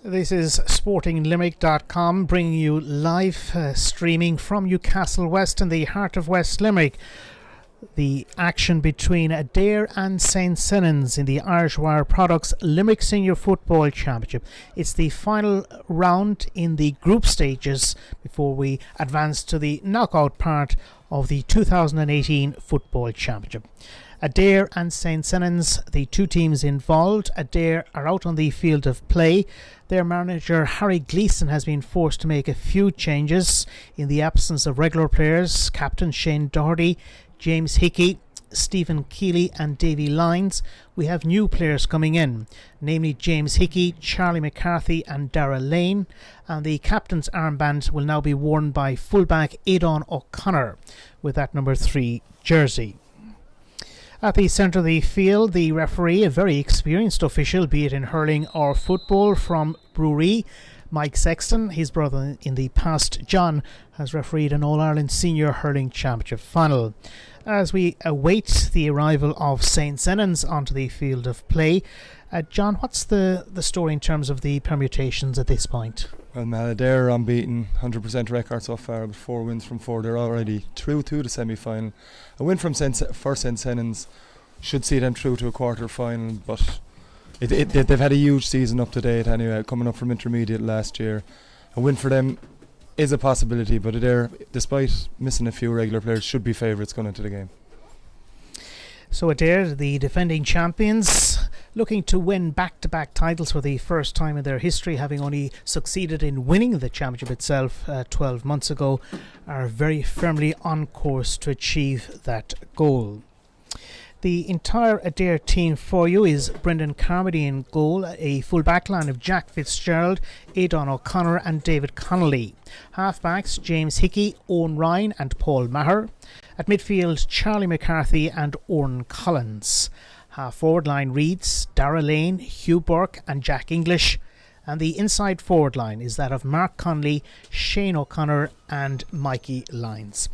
This is SportingLimerick.com bringing you live streaming from Newcastle West in the heart of West Limerick. The action between Adare and St. Senans in the Irish Wire Products Limerick Senior Football Championship. It's the final round in the group stages before we advance to the knockout part of the 2018 Football Championship. Adare and St. Senans, the two teams involved. Adare are out on the field of play. Their manager Harry Gleeson has been forced to make a few changes in the absence of regular players. Captain Shane Doherty, James Hickey, Stephen Keeley and Davy Lyons. We have new players coming in, namely James Hickey, Charlie McCarthy and Adare Lane, and the captain's armband will now be worn by fullback Aidan O'Connor with that number 3 jersey. At the centre of the field, the referee, a very experienced official, be it in hurling or football, from Brewery, Mike Sexton. His brother in the past, John, has refereed an All-Ireland Senior Hurling Championship final. As we await the arrival of St. Senans onto the field of play, John, what's the story in terms of the permutations at this point? Well, Adare are unbeaten, 100% record so far, with 4 wins from 4. They're already through to the semi-final. A win from St. Senans should see them through to a quarter-final, but they've had a huge season up to date anyway, coming up from intermediate last year. A win for them is a possibility, but Adare, despite missing a few regular players, should be favourites going into the game. So Adare, the defending champions, looking to win back-to-back titles for the first time in their history, having only succeeded in winning the championship itself 12 months ago, are very firmly on course to achieve that goal. The entire Adare team for you is Brendan Carmody in goal, a full back line of Jack Fitzgerald, Aidan O'Connor and David Connolly. Half-backs James Hickey, Owen Ryan and Paul Maher. At midfield, Charlie McCarthy and Oren Collins. Half-forward line reads Adare Lane, Hugh Burke and Jack English. And the inside forward line is that of Mark Connolly, Shane O'Connor and Mikey Lyons.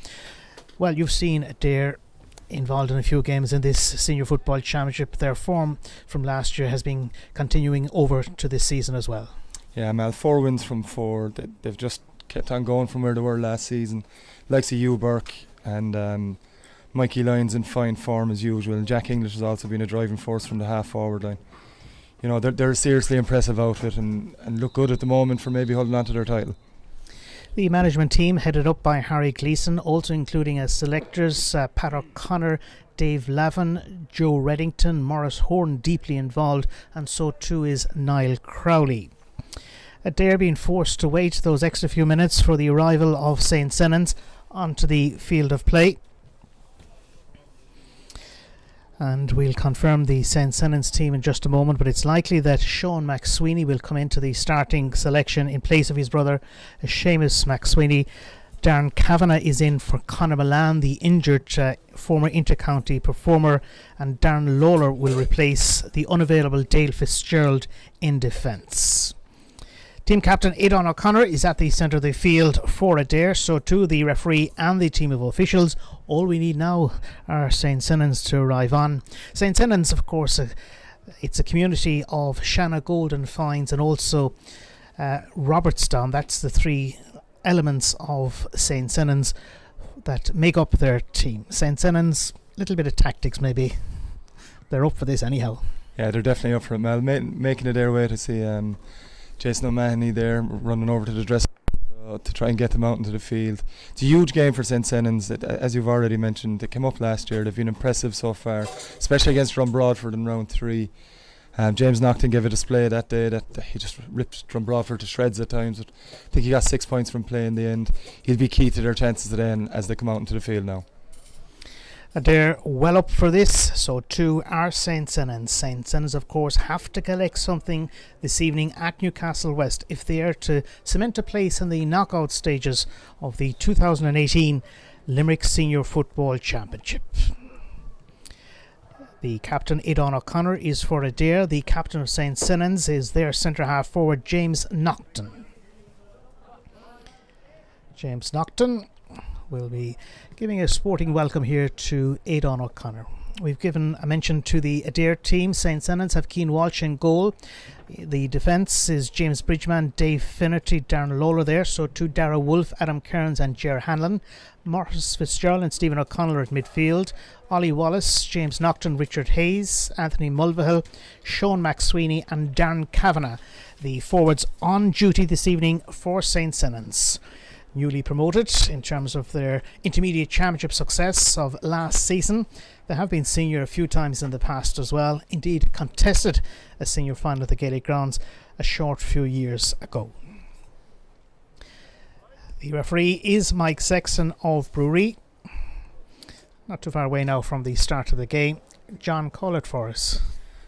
Well, you've seen Adare involved in a few games in this Senior Football Championship. Their form from last year has been continuing over to this season as well. Yeah, Mal, 4 wins from 4. They've just kept on going from where they were last season. Likes of Hugh Burke and Mikey Lyons in fine form as usual. And Jack English has also been a driving force from the half-forward line. You know, they're a seriously impressive outfit and look good at the moment for maybe holding on to their title. The management team, headed up by Harry Gleeson, also including as selectors Pat O'Connor, Dave Lavin, Joe Reddington, Maurice Horn deeply involved, and so too is Niall Crowley. Adare being forced to wait those extra few minutes for the arrival of St. Senans onto the field of play. And we'll confirm the St. Senans team in just a moment, but it's likely that Sean McSweeney will come into the starting selection in place of his brother Seamus McSweeney. Darren Kavanagh is in for Conor Milan, the injured former inter-county performer, and Darren Lawler will replace the unavailable Dale Fitzgerald in defence. Team captain Aidan O'Connor is at the centre of the field for Adare, so too the referee and the team of officials. All we need now are St. Senans to arrive on. St. Senans, of course, it's a community of Shanna Golden Fines and also Robertstown. That's the 3 elements of St. Senans that make up their team. St. Senans, a little bit of tactics maybe. They're up for this anyhow. Yeah, they're definitely up for it, Mel. Making it their way to see Jason O'Mahony there running over to the dressing room to try and get them out into the field. It's a huge game for St. Senans. As you've already mentioned, they came up last year. They've been impressive so far, especially against Drumbroadford in round 3. James Naughton gave a display that day that he just ripped Drumbroadford to shreds at times. But I think he got 6 points from play in the end. He'll be key to their chances today as they come out into the field now. They're well up for this, so too are St. Senans. St. Senans, of course, have to collect something this evening at Newcastle West if they are to cement a place in the knockout stages of the 2018 Limerick Senior Football Championship. The captain, Aidan O'Connor, is for Adare. The captain of St. Senans is their centre-half forward, James Naughton. James Naughton will be giving a sporting welcome here to Aidan O'Connor. We've given a mention to the Adare team. St. Senans have Cian Walsh in goal. The defence is James Bridgman, Dave Finnerty, Darren Lawler there. So too Dara Wolfe, Adam Kearns and Ger Hanlon. Maurice Fitzgerald and Stephen O'Connell at midfield. Ollie Wallace, James Nocton, Richard Hayes, Anthony Mulvihill, Sean McSweeney and Darren Kavanagh. The forwards on duty this evening for St. Senans. Newly promoted in terms of their intermediate championship success of last season. They have been senior a few times in the past as well. Indeed, contested a senior final at the Gaelic Grounds a short few years ago. The referee is Mike Sexton of Brewery. Not too far away now from the start of the game. John, call it for us.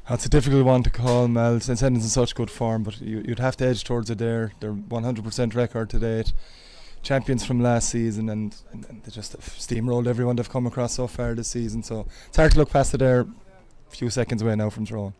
That's a difficult one to call, Mel. St. Senans in such good form, but you'd have to edge towards it there. They're 100% record to date. Champions from last season, and they just have steamrolled everyone they've come across so far this season. So it's hard to look past it there. A few seconds away now from throwing.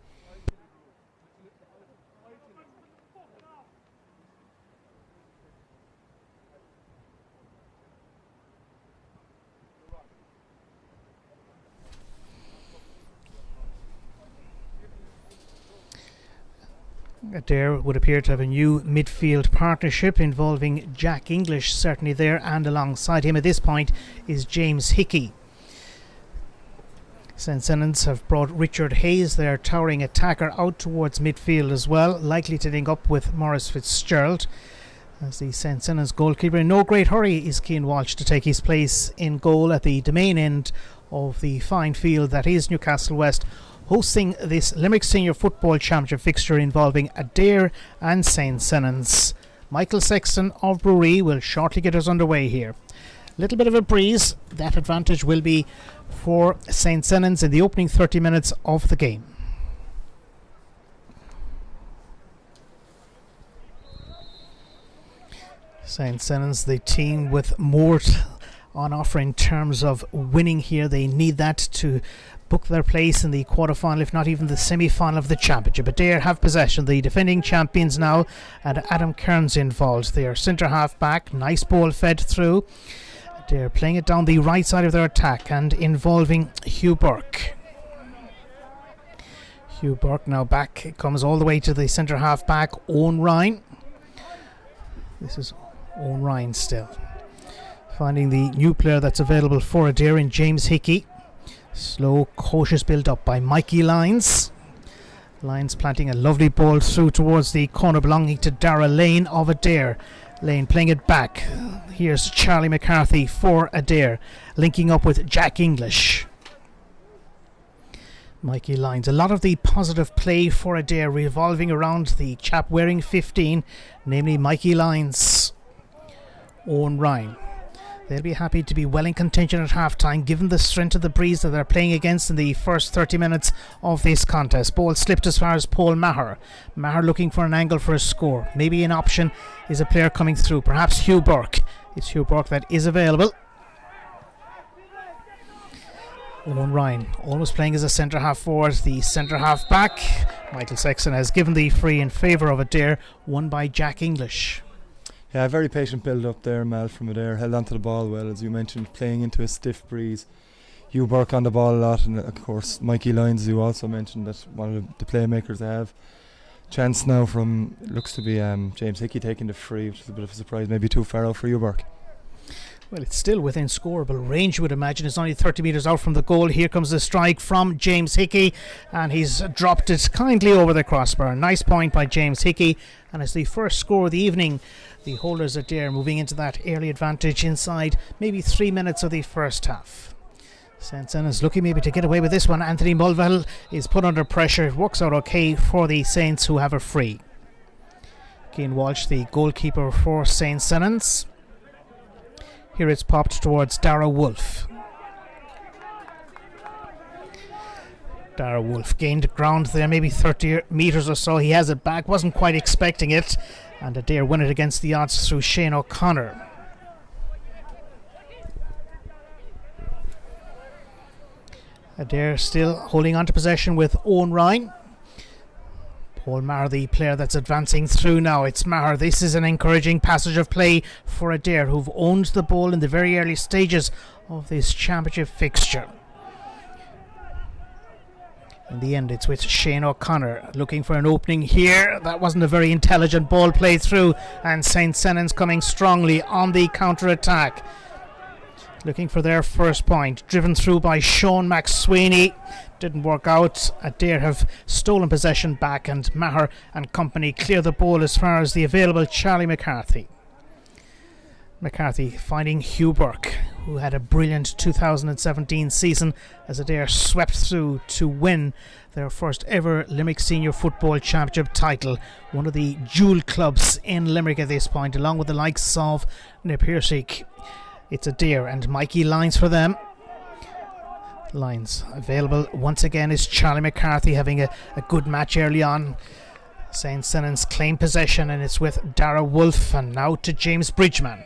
Adare would appear to have a new midfield partnership involving Jack English certainly there, and alongside him at this point is James Hickey. St. Senans have brought Richard Hayes, their towering attacker, out towards midfield as well, likely to link up with Maurice Fitzgerald as the St. Senans goalkeeper. In no great hurry is Cian Walsh to take his place in goal at the domain end of the fine field that is Newcastle West, hosting this Limerick Senior Football Championship fixture involving Adare and St. Senans. Michael Sexton of Brewery will shortly get us underway here. Little bit of a breeze. That advantage will be for St. Senans in the opening 30 minutes of the game. St. Senans, the team with more on offer in terms of winning here. They need that to book their place in the quarter-final, if not even the semi-final of the championship. Adare have possession, the defending champions now, and Adam Kearns involved. They are centre-half back, nice ball fed through. Adare playing it down the right side of their attack and involving Hugh Burke. Hugh Burke now back, it comes all the way to the centre-half back, Owen Ryan. This is Owen Ryan still. Finding the new player that's available for Adare in James Hickey. Slow, cautious build-up by Mikey Lyons. Lyons planting a lovely ball through towards the corner belonging to Dara Lane of Adare. Lane playing it back. Here's Charlie McCarthy for Adare, linking up with Jack English. Mikey Lyons. A lot of the positive play for Adare revolving around the chap wearing 15, namely Mikey Lyons. Owen Ryan. They'll be happy to be well in contention at half-time, given the strength of the breeze that they're playing against in the first 30 minutes of this contest. Ball slipped as far as Paul Maher. Maher looking for an angle for a score. Maybe an option is a player coming through. Perhaps Hugh Burke. It's Hugh Burke that is available. Owen Ryan almost playing as a centre-half forward. The centre-half back, Michael Sexton, has given the free in favour of Adare, won by Jack English. Yeah, very patient build up there, Mel, from Adare. Held onto the ball well, as you mentioned, playing into a stiff breeze. Hugh Burke on the ball a lot, and of course Mikey Lyons, as you also mentioned, that one of the playmakers they have. Chance now from, looks to be James Hickey taking the free, which is a bit of a surprise, maybe too far out for Hugh Burke. Well, it's still within scoreable range, you would imagine. It's only 30 metres out from the goal. Here comes the strike from James Hickey, and he's dropped it kindly over the crossbar. Nice point by James Hickey, and it's the first score of the evening. The holders at Adare moving into that early advantage inside maybe 3 minutes of the first half. St. Senans looking maybe to get away with this one. Anthony Mulvihill is put under pressure. It works out okay for the Saints, who have a free. Cian Walsh, the goalkeeper for St. Senans. Here it's popped towards Dara Wolfe. Dara Wolfe gained ground there, maybe 30 metres or so. He has it back, wasn't quite expecting it. And Adare win it against the odds through Shane O'Connor. Adare still holding on to possession with Owen Ryan. Paul Maher, the player that's advancing through now. It's Maher. This is an encouraging passage of play for Adare, who've owned the ball in the very early stages of this championship fixture. In the end, it's with Shane O'Connor looking for an opening here. That wasn't a very intelligent ball played through, and St. Senans coming strongly on the counter-attack. Looking for their first point, driven through by Sean McSweeney. Didn't work out. Adare have stolen possession back, and Maher and company clear the ball as far as the available Charlie McCarthy. McCarthy finding Hugh Burke, who had a brilliant 2017 season as Adare swept through to win their first ever Limerick Senior Football Championship title, one of the jewel clubs in Limerick at this point, along with the likes of Napirsig. It's Adare and Mikey Lyons for them. Lyons available once again is Charlie McCarthy, having a good match early on. St. Senans claim possession, and it's with Dara Wolfe, and now to James Bridgman.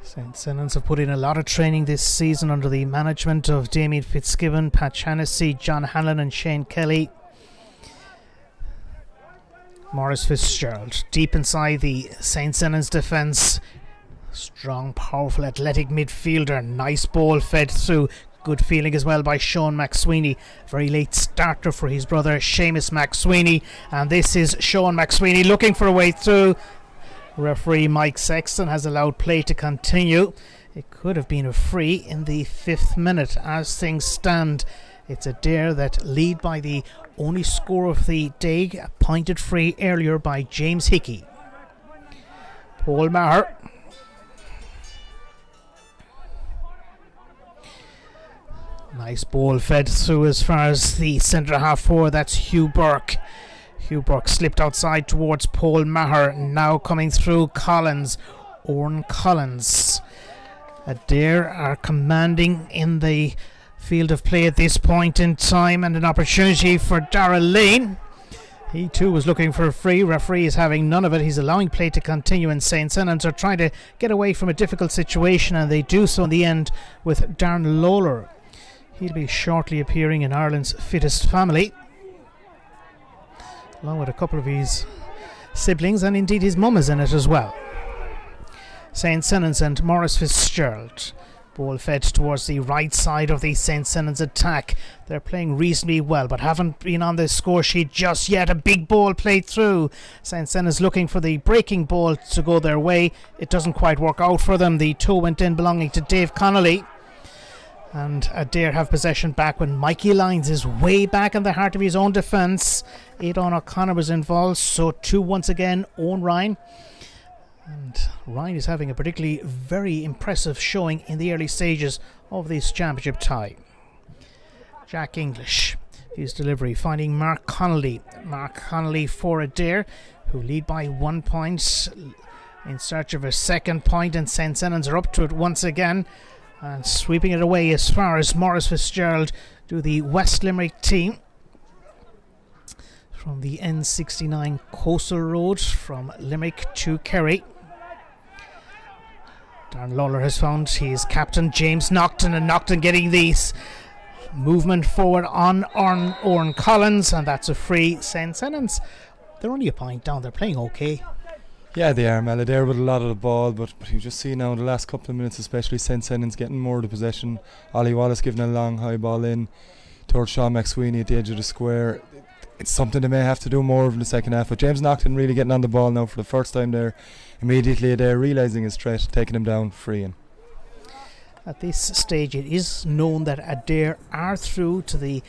St. Senans have put in a lot of training this season under the management of Damien Fitzgibbon, Pat Hennessy, John Hanlon and Shane Kelly. Maurice Fitzgerald deep inside the St. Senans defence. Strong, powerful, athletic midfielder. Nice ball fed through. Good feeling as well by Sean McSweeney. Very late starter for his brother Seamus McSweeney. And this is Sean McSweeney looking for a way through. Referee Mike Sexton has allowed play to continue. It could have been a free in the 5th minute as things stand. It's Adare that lead by the only score of the day, a pointed free earlier by James Hickey. Paul Maher. Nice ball fed through as far as the centre half forward. That's Hugh Burke. Hugh Burke slipped outside towards Paul Maher. Now coming through Collins. Owen Collins. Adare are commanding in the field of play at this point in time, and an opportunity for Darrell Lane. He too was looking for a free. Referee is having none of it. He's allowing play to continue, and St. Senans are trying to get away from a difficult situation, and they do so in the end with Darren Lawler. He'll be shortly appearing in Ireland's Fittest Family, along with a couple of his siblings, and indeed his mum is in it as well. St. Senans and Maurice Fitzgerald. Ball fed towards the right side of the St. Senans attack. They're playing reasonably well, but haven't been on the score sheet just yet. A big ball played through. St. Senans looking for the breaking ball to go their way. It doesn't quite work out for them. The toe went in belonging to Dave Connolly. And Adare have possession back when Mikey Lyons is way back in the heart of his own defence. Aidan O'Connor was involved, so 2 once again, Owen Ryan. And Ryan is having a particularly very impressive showing in the early stages of this championship tie. Jack English, his delivery, finding Mark Connolly. Mark Connolly for Adare, who lead by 1 point in search of a second point, and St. Senans are up to it once again. And sweeping it away as far as Maurice Fitzgerald to the West Limerick team. From the N69 Coastal Road from Limerick to Kerry. Darren Lawler has found his captain James Naughton, and Naughton getting these movement forward on Oren Collins, and that's a free. St. Senans, they're only a point down, they're playing okay. Yeah, they are, Mel. They're with a lot of the ball, but you just see now in the last couple of minutes, especially St. Senans getting more of the possession. Ollie Wallace giving a long high ball in towards Sean McSweeney at the edge of the square. It's something they may have to do more of in the second half, but James Naughton really getting on the ball now for the first time there. Immediately they're realising his threat, taking him down, freeing. At this stage it is known that Adare are through to the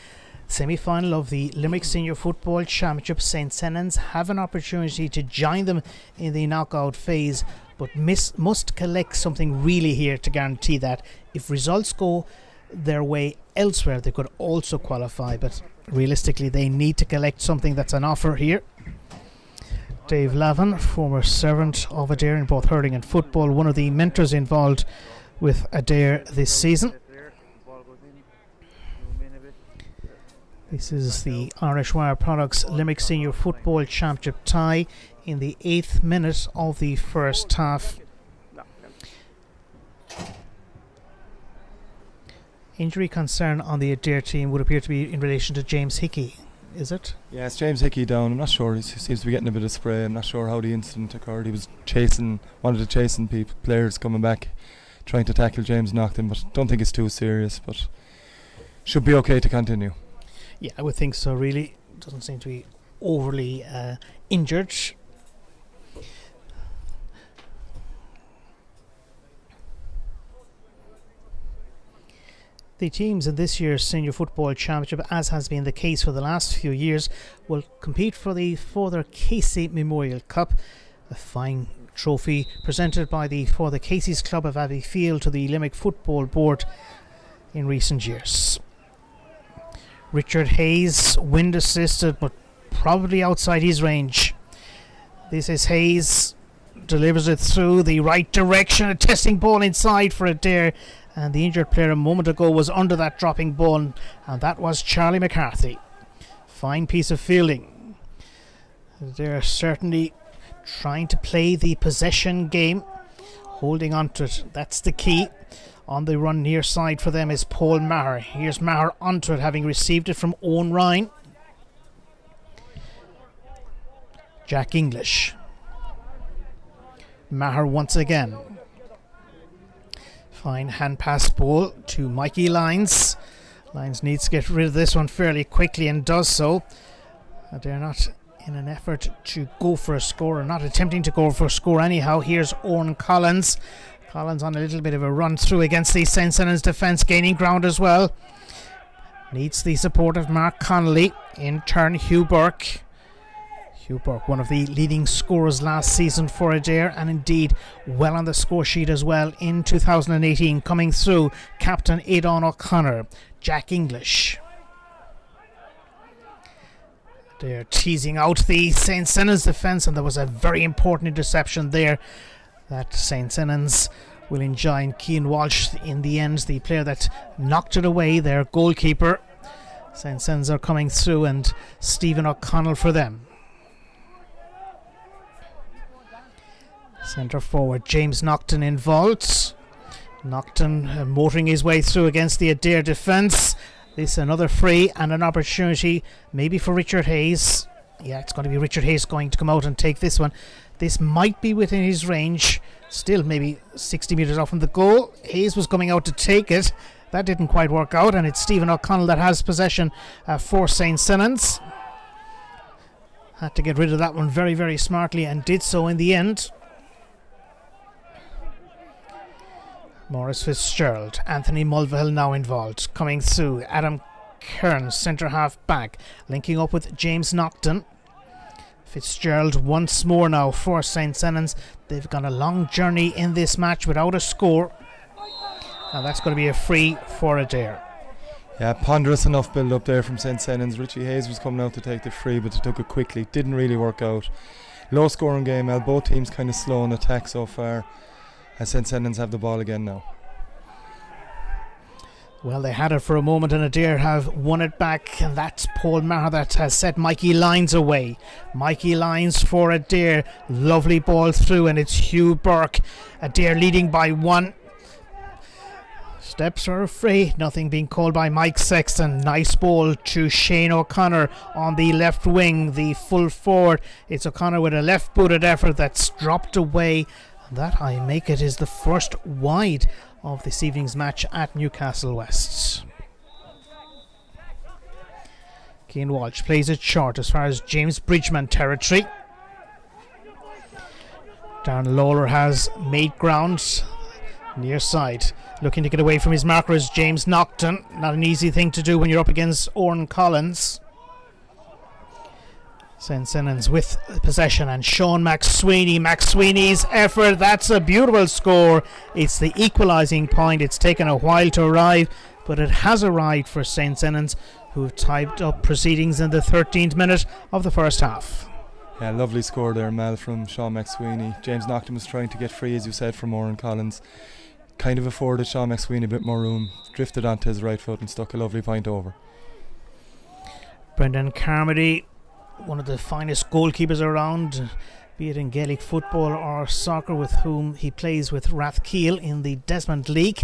semi-final of the Limerick Senior Football Championship. St. Senans have an opportunity to join them in the knockout phase, but must collect something really here to guarantee that. If results go their way elsewhere, they could also qualify, but realistically they need to collect something that's an offer here. Dave Lavin, former servant of Adare in both hurling and football, one of the mentors involved with Adare this season. This is the Irish Wire Products Limerick Senior Football Championship tie in the 8th minute of the first half. Injury concern on the Adare team would appear to be in relation to James Hickey, is it? Yeah, it's James Hickey down. I'm not sure. He seems to be getting a bit of spray. I'm not sure how the incident occurred. He was wanted to chasing players coming back, trying to tackle James Naughton, but don't think it's too serious. But should be okay to continue. Yeah, I would think so, really. Doesn't seem to be overly injured. The teams in this year's Senior Football Championship, as has been the case for the last few years, will compete for the Father Casey Memorial Cup, a fine trophy presented by the Father Casey's Club of Abbeyfield to the Limerick Football Board in recent years. Richard Hayes, wind assisted, but probably outside his range. This is Hayes, delivers it through the right direction, a testing ball inside for Adare, and the injured player a moment ago was under that dropping ball, and that was Charlie McCarthy. Fine piece of fielding. They're certainly trying to play the possession game, holding on to it. That's the key. On the run near side for them is Paul Maher. Here's Maher onto it, having received it from Owen Ryan. Jack English. Maher once again. Fine hand pass ball to Mikey Lyons. Lyons needs to get rid of this one fairly quickly and does so. They're not in an effort to go for a score, or not attempting to go for a score anyhow. Here's Owen Collins. Collins on a little bit of a run through against the St. Senans defence, gaining ground as well. Needs the support of Mark Connolly. In turn, Hugh Burke. Hugh Burke, one of the leading scorers last season for Adare, and indeed well on the score sheet as well in 2018. Coming through, captain Aidan O'Connor. Jack English. They're teasing out the St. Senans defence, and there was a very important interception there that St. Senans will enjoy. And Cian Walsh, in the end, the player that knocked it away, their goalkeeper. St. Senans are coming through, and Stephen O'Connell for them. Centre forward James Naughton involved. Naughton motoring his way through against the Adare defence. This another free and an opportunity maybe for Richard Hayes. Yeah, it's going to be Richard Hayes going to come out and take this one. This might be within his range. Still maybe 60 metres off from the goal. Hayes was coming out to take it. That didn't quite work out, and it's Stephen O'Connell that has possession for St. Senans. Had to get rid of that one very, very smartly, and did so in the end. Maurice Fitzgerald, Anthony Mulvihill now involved. Coming through, Adam Kearns, centre half back, linking up with James Naughton. Fitzgerald once more now for St. Senans. They've gone a long journey in this match without a score, and that's going to be a free for Adare. Yeah, ponderous enough build up there from St. Senans. Richie Hayes was coming out to take the free, but they took it quickly. Didn't really work out. Low scoring game. Both teams kind of slow in attack so far, as St. Senans have the ball again now. Well, they had it for a moment, and Adare have won it back, and that's Paul Maher that has set Mikey Lyons away. Mikey Lyons for Adare. Lovely ball through, and it's Hugh Burke. Adare leading by 1. Steps are afraid, nothing being called by Mike Sexton. Nice ball to Shane O'Connor on the left wing, the full forward. It's O'Connor with a left-booted effort that's dropped away. That, I make it, is the first wide of this evening's match at Newcastle West. Cian Walsh plays it short as far as James Bridgman territory. Darren Lawler has made ground near side. Looking to get away from his marker is James Naughton. Not an easy thing to do when you're up against Owen Collins. St. Senans with possession, and Sean McSweeney. McSweeney's effort, that's a beautiful score. It's the equalising point. It's taken a while to arrive, but it has arrived for St. Senans, who have tied up proceedings in the 13th minute of the first half. Yeah, lovely score there, Mel, from Sean McSweeney. James Naughton was trying to get free, as you said, from Owen Collins. Kind of afforded Sean McSweeney a bit more room. Drifted onto his right foot and stuck a lovely point over. Brendan Carmody, one of the finest goalkeepers around, be it in Gaelic football or soccer, with whom he plays with Rathkeale in the Desmond League.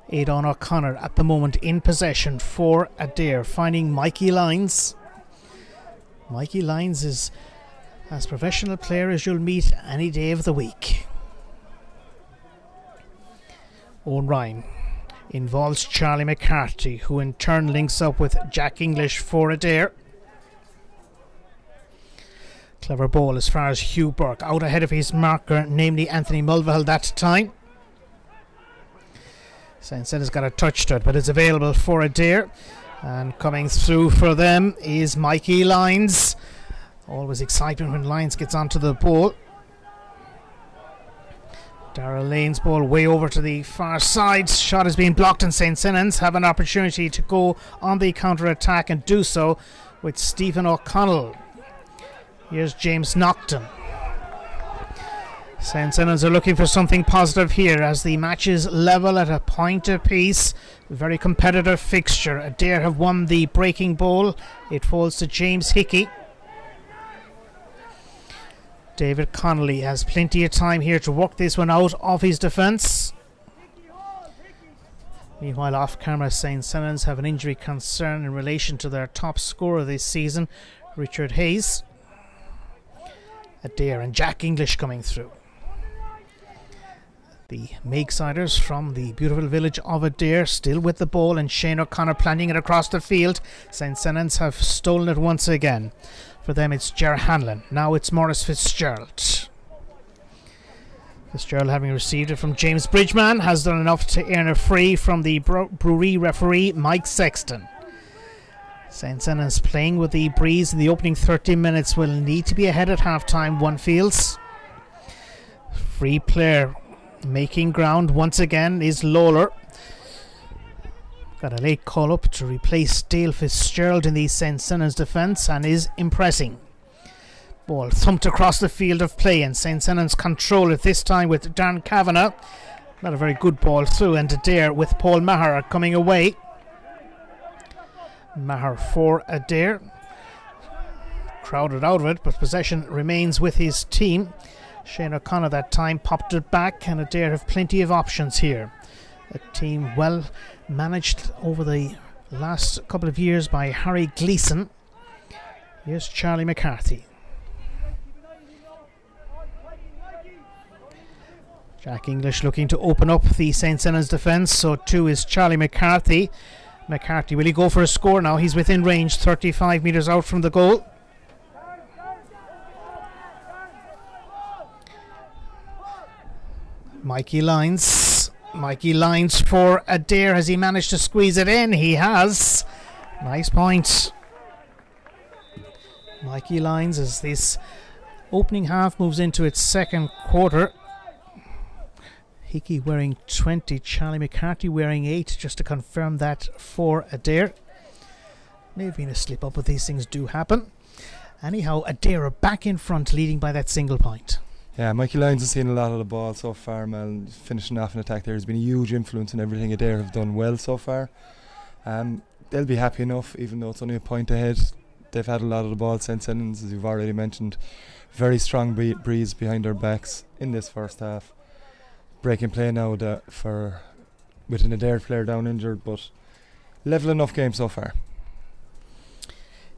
Aidan O'Connor at the moment in possession for Adare, finding Mikey Lyons. Mikey Lyons is as professional a player as you'll meet any day of the week. Owen Ryan involves Charlie McCarthy, who in turn links up with Jack English for Adare. Clever ball as far as Hugh Burke, out ahead of his marker, namely Anthony Mulvihill that time. St. Senans got a touch to it, but it's available for Adare. And coming through for them is Mikey Lyons. Always excitement when Lyons gets onto the ball. Darrell Lane's ball way over to the far side. Shot is being blocked, and St. Senans have an opportunity to go on the counter-attack and do so with Stephen O'Connell. Here's James Nocton. St. Senans are looking for something positive here as the match is level at a point apiece. Very competitive fixture. Adare have won the breaking ball. It falls to James Hickey. David Connolly has plenty of time here to work this one out of his defence. Meanwhile, off camera, St. Senans have an injury concern in relation to their top scorer this season, Richard Hayes. Adare and Jack English coming through. The Makesiders from the beautiful village of Adare still with the ball, and Shane O'Connor planting it across the field. St. Senans have stolen it once again. For them it's Ger Hanlon. Now it's Maurice Fitzgerald. Fitzgerald, having received it from James Bridgman, has done enough to earn a free from the Brewery referee Mike Sexton. St. Senans playing with the breeze in the opening 30 minutes will need to be ahead at half-time, one feels. Free player making ground once again is Lawler. Got a late call up to replace Dale Fitzgerald in the St. Senans defence and is impressing. Ball thumped across the field of play, and St. Senans control it this time with Darren Kavanagh. Not a very good ball through, and Adare with Paul Maher coming away. Maher for Adare. Crowded out of it, but possession remains with his team. Shane O'Connor that time popped it back, and Adare have plenty of options here. A team well managed over the last couple of years by Harry Gleeson. Here's Charlie McCarthy. Jack English looking to open up the St. Senans defence, so too is Charlie McCarthy. McCarthy, will he go for a score now? He's within range, 35 metres out from the goal. Mikey Lyons for Adare. Has he managed to squeeze it in? He has. Nice point. Mikey Lyons, as this opening half moves into its second quarter. Hickey wearing 20, Charlie McCarthy wearing 8, just to confirm that for Adare. May have been a slip up, but these things do happen. Anyhow, Adare are back in front, leading by that single point. Yeah, Mikey Lyons has seen a lot of the ball so far, Mel. Finishing off an attack there has been a huge influence in everything Adare have done well so far. They'll be happy enough, even though it's only a point ahead. They've had a lot of the ball since Senans, as you've already mentioned. Very strong breeze behind their backs in this first half. Breaking play now with an Adare player down injured, but level enough game so far.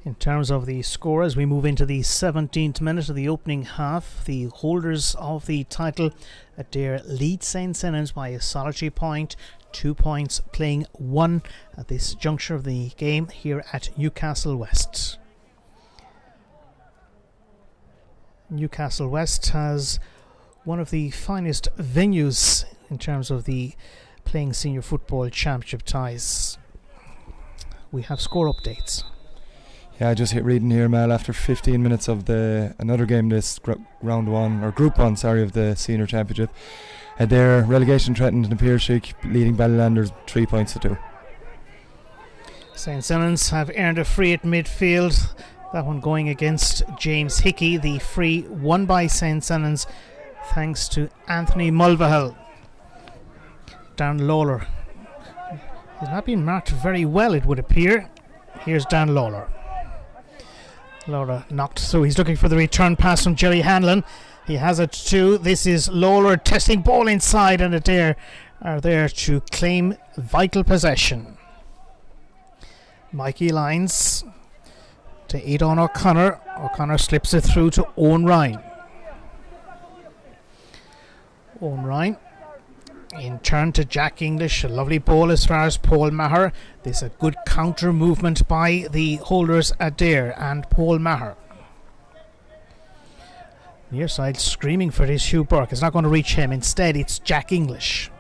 In terms of the score, as we move into the 17th minute of the opening half, the holders of the title, Adare, lead St. Senans by a solitary point, 2 points, playing 1 at this juncture of the game here at Newcastle West. Newcastle West has one of the finest venues in terms of the playing senior football championship ties. We have score updates. Yeah, just reading here, Mal, after 15 minutes of another game, this Group 1 of the senior championship, their relegation threatened in the Piershick, leading Ballylanders 3 points to 2. St. Senans have earned a free at midfield, that one going against James Hickey. The free won by St. Senans thanks to Anthony Mulvihill. Dan Lawler. He's not been marked very well, it would appear. Here's Dan Lawler. Lawler knocked through. He's looking for the return pass from Jerry Hanlon. He has it too. This is Lawler testing ball inside, and Adare are there to claim vital possession. Mikey Lyons to Aidan O'Connor. O'Connor slips it through to Owen Ryan. Owen Ryan in turn to Jack English. A lovely ball as far as Paul Maher. There's a good counter movement by the holders Adare and Paul Maher. Near side screaming for this Hugh Burke. It's not going to reach him. Instead, it's Jack English.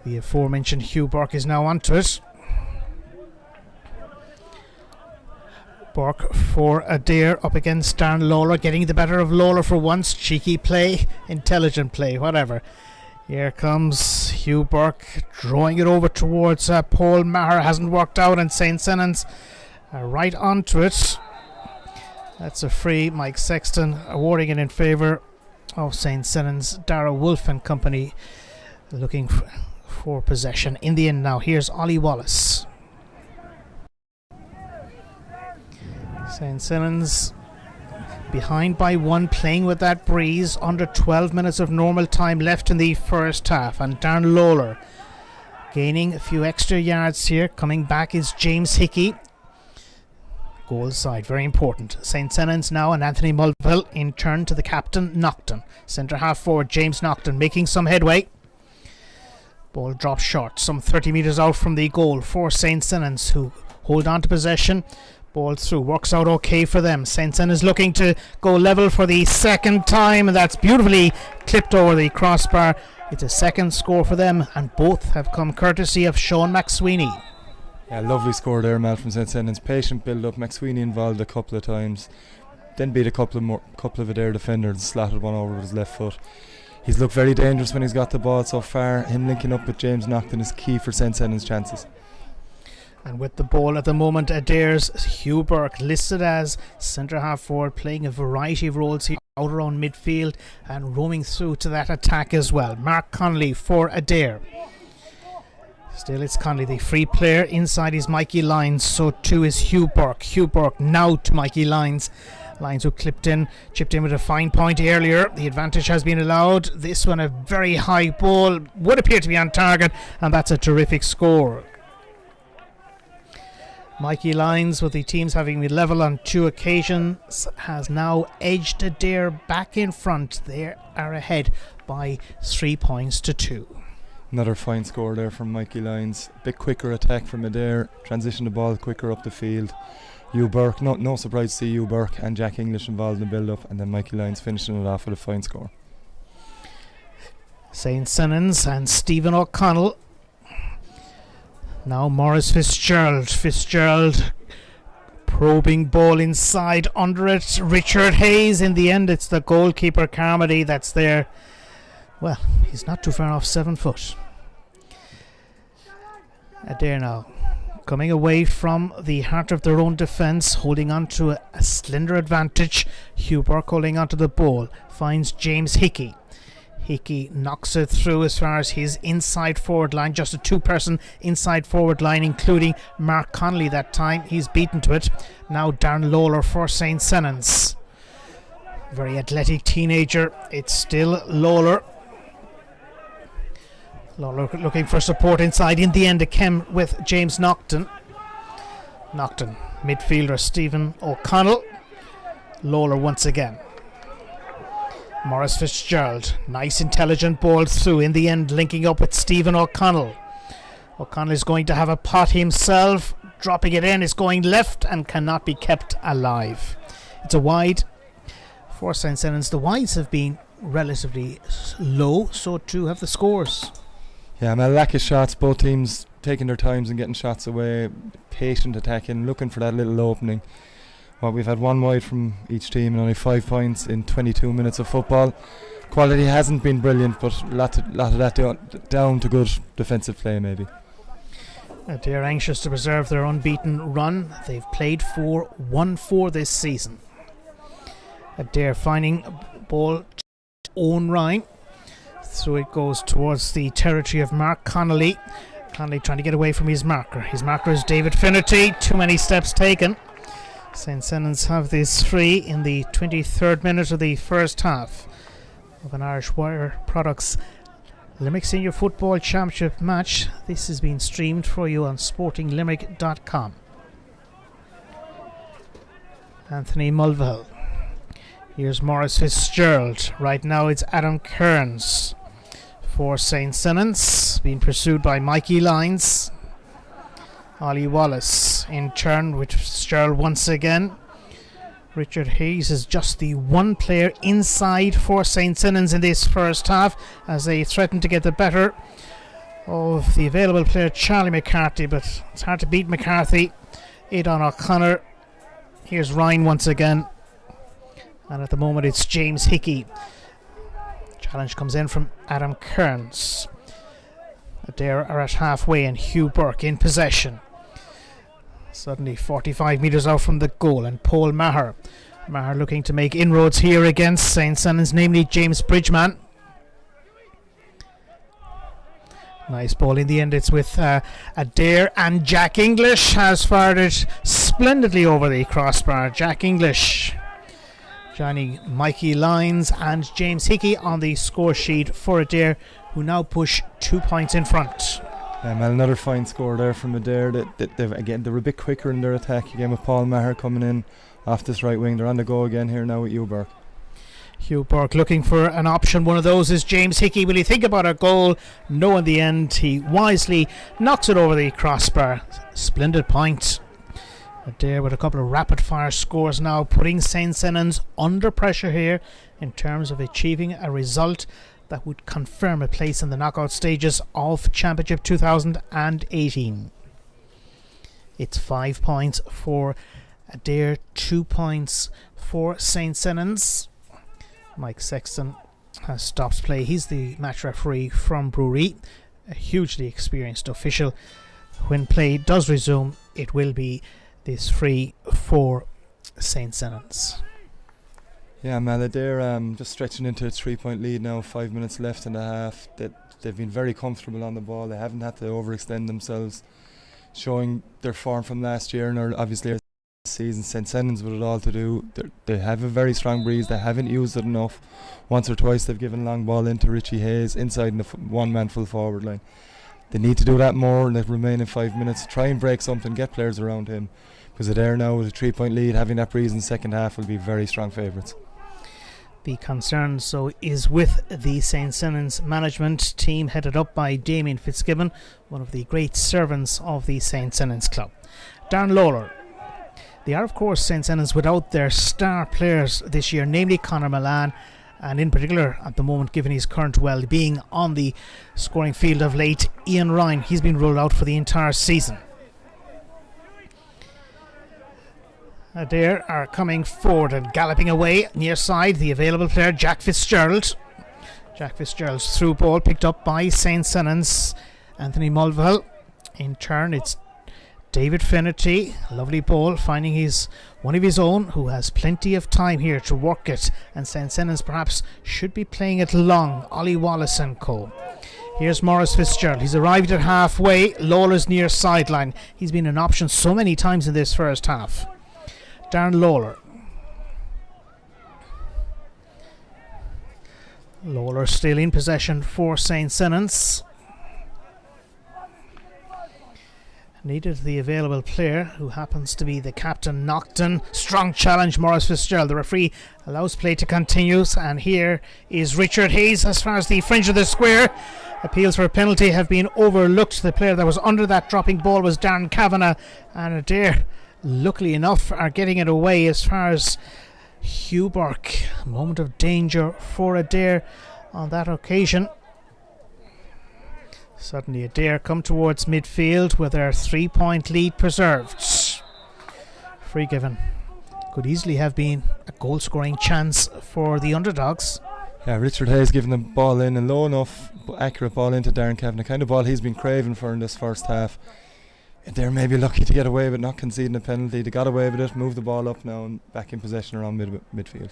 The aforementioned Hugh Burke is now onto it. Burke for Adare up against Darren Lawler, getting the better of Lawler for once. Cheeky play, intelligent play, whatever. Here comes Hugh Burke, drawing it over towards Paul Maher. Hasn't worked out, and St. Senans right onto it. That's a free. Mike Sexton awarding it in favour of St. Senans. Dara Wolf and company looking for possession. In the end now, here's Ollie Wallace. St. Senans behind by one, playing with that breeze. Under 12 minutes of normal time left in the first half. And Darren Lawler gaining a few extra yards here. Coming back is James Hickey. Goal side, very important. St. Senans now, and Anthony Mulvihill in turn to the captain, Naughton. Centre half forward, James Naughton, making some headway. Ball drops short, some 30 metres out from the goal for St. Senans, who hold on to possession. Ball through, works out okay for them. St. Senans looking to go level for the second time, and that's beautifully clipped over the crossbar. It's a second score for them, and both have come courtesy of Sean McSweeney. Yeah, lovely score there, Mal, from St. Senans. Patient build-up. McSweeney involved a couple of times, then beat a couple of Adare defenders and slotted one over with his left foot. He's looked very dangerous when he's got the ball so far. Him linking up with James Naughton is key for St. Senans' chances. And with the ball at the moment, Adare's Hugh Burke, listed as centre half forward, playing a variety of roles here out around midfield and roaming through to that attack as well. Mark Connolly for Adare. Still it's Connolly, the free player. Inside is Mikey Lyons, so too is Hugh Burke. Hugh Burke now to Mikey Lyons. Lyons who chipped in with a fine point earlier. The advantage has been allowed. This one a very high ball, would appear to be on target, and that's a terrific score. Mikey Lyons, with the teams having been level on two occasions, has now edged Adare back in front. They are ahead by 3 points to 2. Another fine score there from Mikey Lyons. A bit quicker attack from Adare, transition the ball quicker up the field. Hugh Burke, no surprise to see Hugh Burke and Jack English involved in the build-up, and then Mikey Lyons finishing it off with a fine score. St. Senans and Stephen O'Connell. Now Maurice Fitzgerald probing ball inside, under it Richard Hayes. In the end it's the goalkeeper Carmody that's there. Well, he's not too far off 7 foot. Adare now coming away from the heart of their own defence, holding on to a slender advantage. Hugh Burke holding on to the ball, finds James Hickey. Hickey knocks it through as far as his inside forward line, just a two-person inside forward line, including Mark Connolly that time. He's beaten to it. Now Darren Lawler for St. Senans. Very athletic teenager. It's still Lawler. Lawler looking for support inside. In the end it came with James Naughton. Naughton, midfielder Stephen O'Connell. Lawler once again. Maurice Fitzgerald, nice intelligent ball through. In the end linking up with Stephen O'Connell. O'Connell is going to have a pot himself. Dropping it in, it's going left and cannot be kept alive. It's a wide for St. Senans. The wides have been relatively low, so too have the scores. Yeah, a lack of shots. Both teams taking their times and getting shots away. Patient attacking, looking for that little opening. Well, we've had one wide from each team and only 5 points in 22 minutes of football. Quality hasn't been brilliant, but a lot of that down to good defensive play maybe. They're anxious to preserve their unbeaten run. They've played 4-1-4 this season. Adare finding a ball to own Ryan. So it goes towards the territory of Mark Connolly. Connolly trying to get away from his marker. His marker is David Finnerty. Too many steps taken. St. Senans have this free in the 23rd minute of the first half of an Irish Wire Products Limerick Senior Football Championship match. This has been streamed for you on sportinglimerick.com. Anthony Mulvihill. Here's Maurice Fitzgerald. Right now it's Adam Kearns for St. Senans, being pursued by Mikey Lyons. Ollie Wallace in turn with Fitzgerald once again. Richard Hayes is just the one player inside for St. Senans in this first half as they threaten to get the better of the available player Charlie McCarthy, but it's hard to beat McCarthy. Aidan O'Connor. Here's Ryan once again, and at the moment it's James Hickey. Challenge comes in from Adam Kearns. Adare are at halfway and Hugh Burke in possession. Suddenly 45 metres out from the goal, and Paul Maher looking to make inroads here against St. Senans, namely James Bridgman. Nice ball in the end. It's with Adare, and Jack English has fired it splendidly over the crossbar. Jack English joining Mikey Lyons and James Hickey on the score sheet for Adare, who now push 2 points in front. Another fine score there from Adare. They were a bit quicker in their attack again with Paul Maher coming in off this right wing. They're on the go again here now with Hugh Burke. Hugh Burke looking for an option. One of those is James Hickey. Will he think about a goal? No, in the end he wisely knocks it over the crossbar. Splendid point. Adare with a couple of rapid fire scores now, putting St. Senans under pressure here in terms of achieving a result that would confirm a place in the knockout stages of Championship 2018. It's 5 points for Adare, 2 points for St. Senans. Mike Sexton has stopped play. He's the match referee from Brewery, a hugely experienced official. When play does resume, it will be this free for St. Senans. Yeah, man, they're just stretching into a 3 point lead now, 5 minutes left in the half. They've been very comfortable on the ball. They haven't had to overextend themselves, showing their form from last year, and obviously this season. St. Senans with it all to do. They have a very strong breeze. They haven't used it enough. Once or twice they've given long ball into Richie Hayes inside in the one-man full forward line. They need to do that more in the remaining 5 minutes. Try and break something, get players around him, because they're now with a 3 point lead. Having that breeze in the second half will be very strong favourites. The concern so is with the St. Senans management team, headed up by Damien Fitzgibbon, one of the great servants of the St. Senans club. Darren Lawler. They are, of course, St. Senans without their star players this year, namely Conor Milan, and in particular at the moment, given his current well-being on the scoring field of late, Ian Ryan. He's been ruled out for the entire season. Adare are coming forward and galloping away near side. The available player, Jack Fitzgerald. Jack Fitzgerald's through ball picked up by St. Senans. Anthony Mulvihill. In turn, it's David Finnerty. Lovely ball, finding one of his own who has plenty of time here to work it. And St. Senans perhaps should be playing it long. Ollie Wallace and co. Here's Maurice Fitzgerald. He's arrived at halfway. Lawler's near sideline. He's been an option so many times in this first half. Darren Lawler. Lawler still in possession for St. Senans. Needed the available player, who happens to be the captain, Nocton. Strong challenge, Maurice Fitzgerald. The referee allows play to continue, and here is Richard Hayes as far as the fringe of the square. Appeals for a penalty have been overlooked. The player that was under that dropping ball was Darren Kavanagh, and Adare, luckily enough, are getting it away as far as Hugh Burke. A moment of danger for Adare on that occasion. Suddenly Adare come towards midfield with their 3 point lead preserved. Free given. Could easily have been a goal scoring chance for the underdogs. Yeah, Richard Hayes giving the ball in, a low enough but accurate ball into Darren Kavanagh, kind of ball he's been craving for in this first half. They're maybe lucky to get away with not conceding a penalty. They got away with it, moved the ball up now and back in possession around midfield.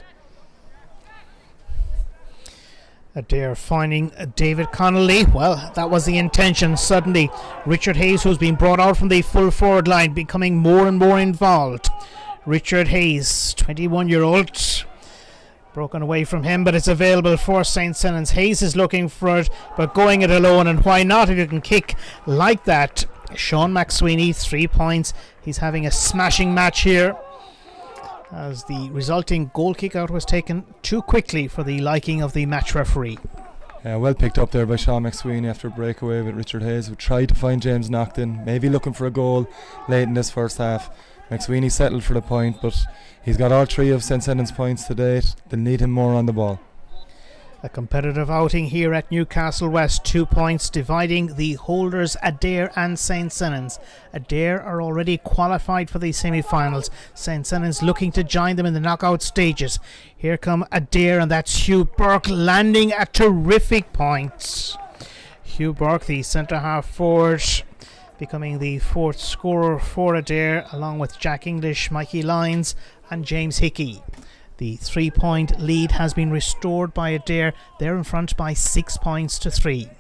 Adare finding David Connolly. Well, that was the intention. Suddenly Richard Hayes, who's been brought out from the full forward line, becoming more and more involved. Richard Hayes, 21-year-old, broken away from him, but it's available for St. Senans. Hayes is looking for it, but going it alone, and why not if you can kick like that? Sean McSweeney, 3 points. He's having a smashing match here, as the resulting goal kick out was taken too quickly for the liking of the match referee. Well picked up there by Sean McSweeney after a breakaway with Richard Hayes, who tried to find James Naughton, maybe looking for a goal late in this first half. McSweeney settled for the point, but he's got all 3 of St. Senans' points to date. They'll need him more on the ball. A competitive outing here at Newcastle West. 2 points dividing the holders Adare and St. Senans. Adare are already qualified for the semi-finals. St. Senans looking to join them in the knockout stages. Here come Adare, and that's Hugh Burke landing a terrific point. Hugh Burke, the centre half forward, becoming the 4th scorer for Adare, along with Jack English, Mikey Lyons and James Hickey. The 3-point lead has been restored by Adare. They're in front by 6 points to 3.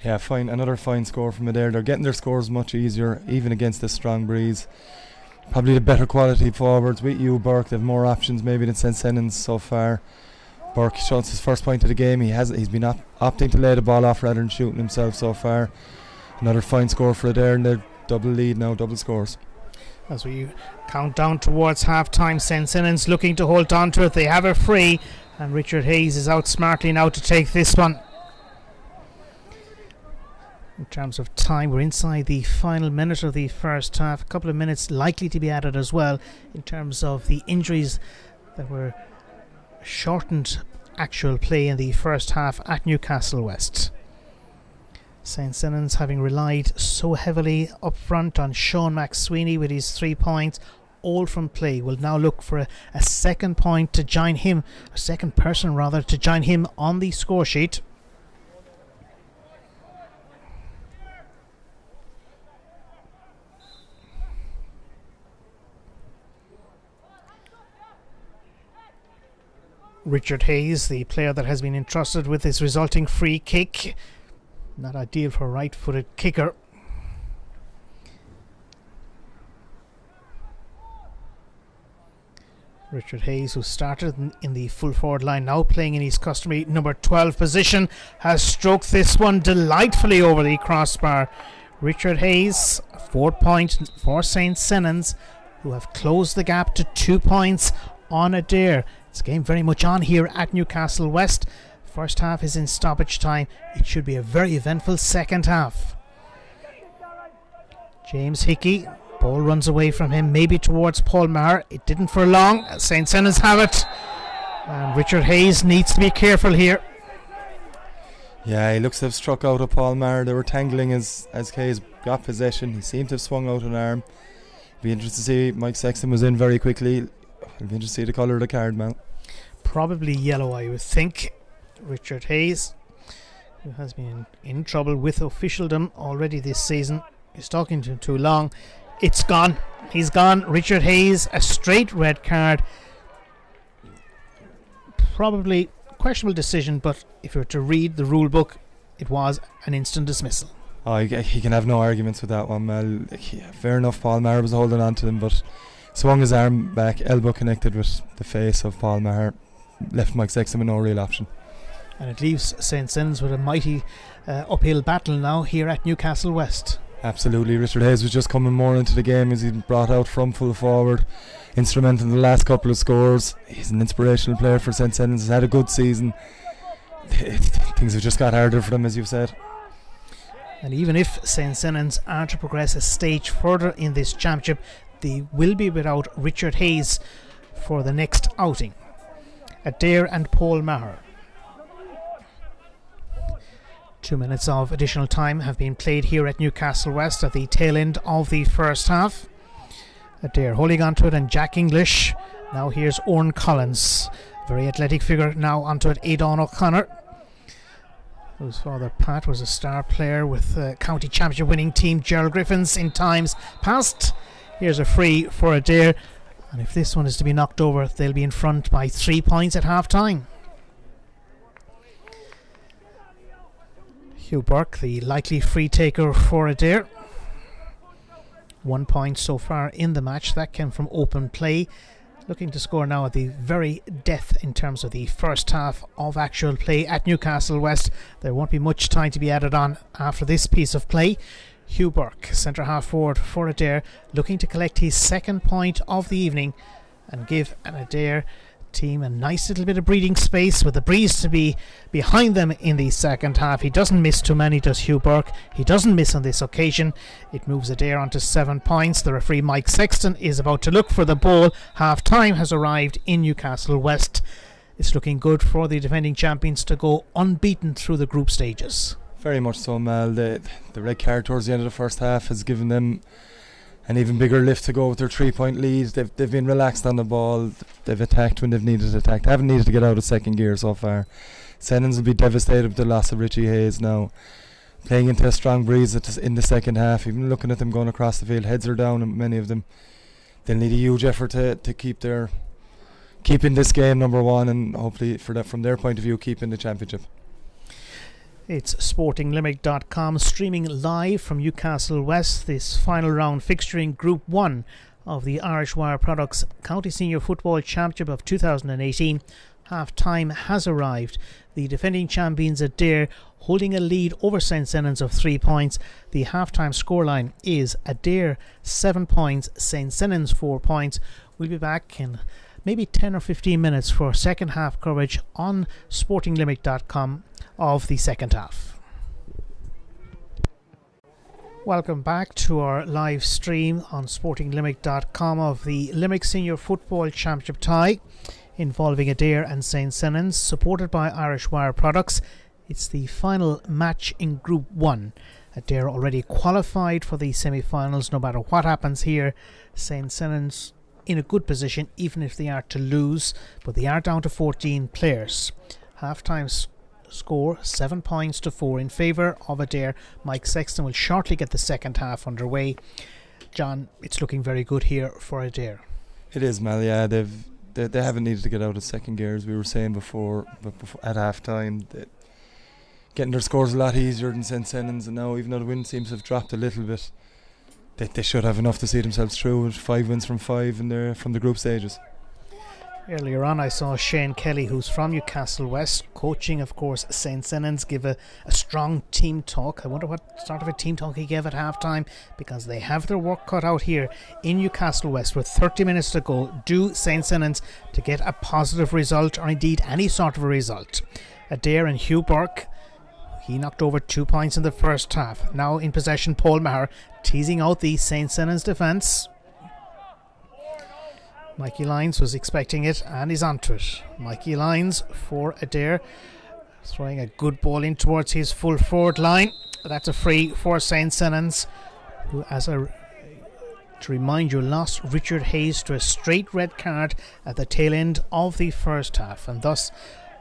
Yeah, fine. Another fine score from Adare. They're getting their scores much easier, even against this strong breeze. Probably the better quality forwards with you, Burke. They have more options maybe than St. Senans so far. Burke shots his first point of the game. He's been opting to lay the ball off rather than shooting himself so far. Another fine score for Adare, and they're double lead now, double scores. As we count down towards half-time, St. Senans looking to hold on to it. They have a free, and Richard Hayes is out smartly now to take this one. In terms of time, we're inside the final minute of the first half. A couple of minutes likely to be added as well in terms of the injuries that were shortened actual play in the first half at Newcastle West. St. Senans, having relied so heavily up front on Sean McSweeney with his 3 points, all from play, will now look for a second point to join him, a second person rather, to join him on the score sheet. Richard Hayes, the player that has been entrusted with this resulting free kick. Not ideal for a right-footed kicker. Richard Hayes, who started in the full forward line, now playing in his customary number 12 position, has stroked this one delightfully over the crossbar. Richard Hayes, 4 points for St. Senans, who have closed the gap to 2 points on Adare. It's a game very much on here at Newcastle West. First half is in stoppage time. It should be a very eventful second half. James Hickey, ball runs away from him, maybe towards Paul Maher. It didn't for long. St. Senans have it, and Richard Hayes needs to be careful here. Yeah, he looks to have struck out of Paul Maher. They were tangling as Hayes got possession. He seemed to have swung out an arm. Be interested to see. Mike Sexton was in very quickly. I'll be interested to see the colour of the card, Mal. Probably yellow, I would think. Richard Hayes, who has been in trouble with officialdom already this season, is talking to him too long. It's gone. He's gone. Richard Hayes, a straight red card. Probably questionable decision, but if you were to read the rule book, it was an instant dismissal. Oh, he can have no arguments with that one, Mel. Fair enough, Paul Maher was holding on to him, but swung his arm back, elbow connected with the face of Paul Maher, left Mike Sexton with no real option. And it leaves St. Senans with a mighty uphill battle now here at Newcastle West. Absolutely. Richard Hayes was just coming more into the game as he brought out from full forward, instrumental in the last couple of scores. He's an inspirational player for St. Senans. He's had a good season. Things have just got harder for them, as you've said. And even if St. Senans are to progress a stage further in this championship, they will be without Richard Hayes for the next outing. Adare and Paul Maher. 2 minutes of additional time have been played here at Newcastle West at the tail end of the first half. Adare holding on to it, and Jack English. Now here's Owen Collins, very athletic figure, now onto it. Aidan O'Connor, whose father Pat was a star player with county championship winning team Gerald Griffins in times past. Here's a free for Adare, and if this one is to be knocked over, they'll be in front by 3 points at half time. Hugh Burke, the likely free taker for Adare. 1 point so far in the match. That came from open play. Looking to score now at the very death in terms of the first half of actual play at Newcastle West. There won't be much time to be added on after this piece of play. Hugh Burke, centre half forward for Adare, looking to collect his second point of the evening and give an Adare team a nice little bit of breathing space with the breeze to be behind them in the second half. He doesn't miss too many, does Hugh Burke. He doesn't miss on this occasion. It moves Adare on to 7 points. The referee Mike Sexton is about to look for the ball. Half time has arrived in Newcastle West. It's looking good for the defending champions to go unbeaten through the group stages. Very much so, Mal. The red card towards the end of the first half has given them an even bigger lift to go with their 3-point lead. They've been relaxed on the ball. They've attacked when they've needed to attack. They haven't needed to get out of second gear so far. Senans will be devastated with the loss of Richie Hayes now. Playing into a strong breeze in the second half. Even looking at them going across the field, heads are down and many of them. They'll need a huge effort to keeping this game number one, and hopefully from their point of view keeping the championship. It's sportinglimerick.com streaming live from Newcastle West, this final round fixturing Group 1 of the Irish Wire Products County Senior Football Championship of 2018. Half time has arrived. The defending champions Adare holding a lead over St. Senans of 3 points. The half-time scoreline is Adare 7 points, St. Senans 4 points. We'll be back in maybe 10 or 15 minutes for second half coverage on sportinglimerick.com of the second half. Welcome back to our live stream on sportinglimerick.com of the Limerick Senior Football Championship tie involving Adare and St. Senans, supported by Irish Wire Products. It's the final match in Group 1. Adare already qualified for the semi-finals. No matter what happens here, St. Senans in a good position even if they are to lose, but they are down to 14 players. Half-time score 7 points to 4 in favour of Adare. Mike Sexton will shortly get the second half underway. John, it's looking very good here for Adare. It is, Mal. Yeah, they haven't needed to get out of second gear, as we were saying before at half time. Getting their scores a lot easier than St. Senans, and now even though the win seems to have dropped a little bit, they should have enough to see themselves through with 5 wins from 5 from the group stages. Earlier on I saw Shane Kelly, who's from Newcastle West, coaching of course St. Senans, give a strong team talk. I wonder what sort of a team talk he gave at half time, because they have their work cut out here in Newcastle West with 30 minutes to go. Do St. Senans to get a positive result, or indeed any sort of a result. Adare and Hugh Burke, he knocked over 2 points in the first half. Now in possession, Paul Maher teasing out the St. Senans defence. Mikey Lyons was expecting it and is onto it. Mikey Lyons for Adare, throwing a good ball in towards his full forward line. That's a free for St. Senans, who, to remind you, lost Richard Hayes to a straight red card at the tail end of the first half, and thus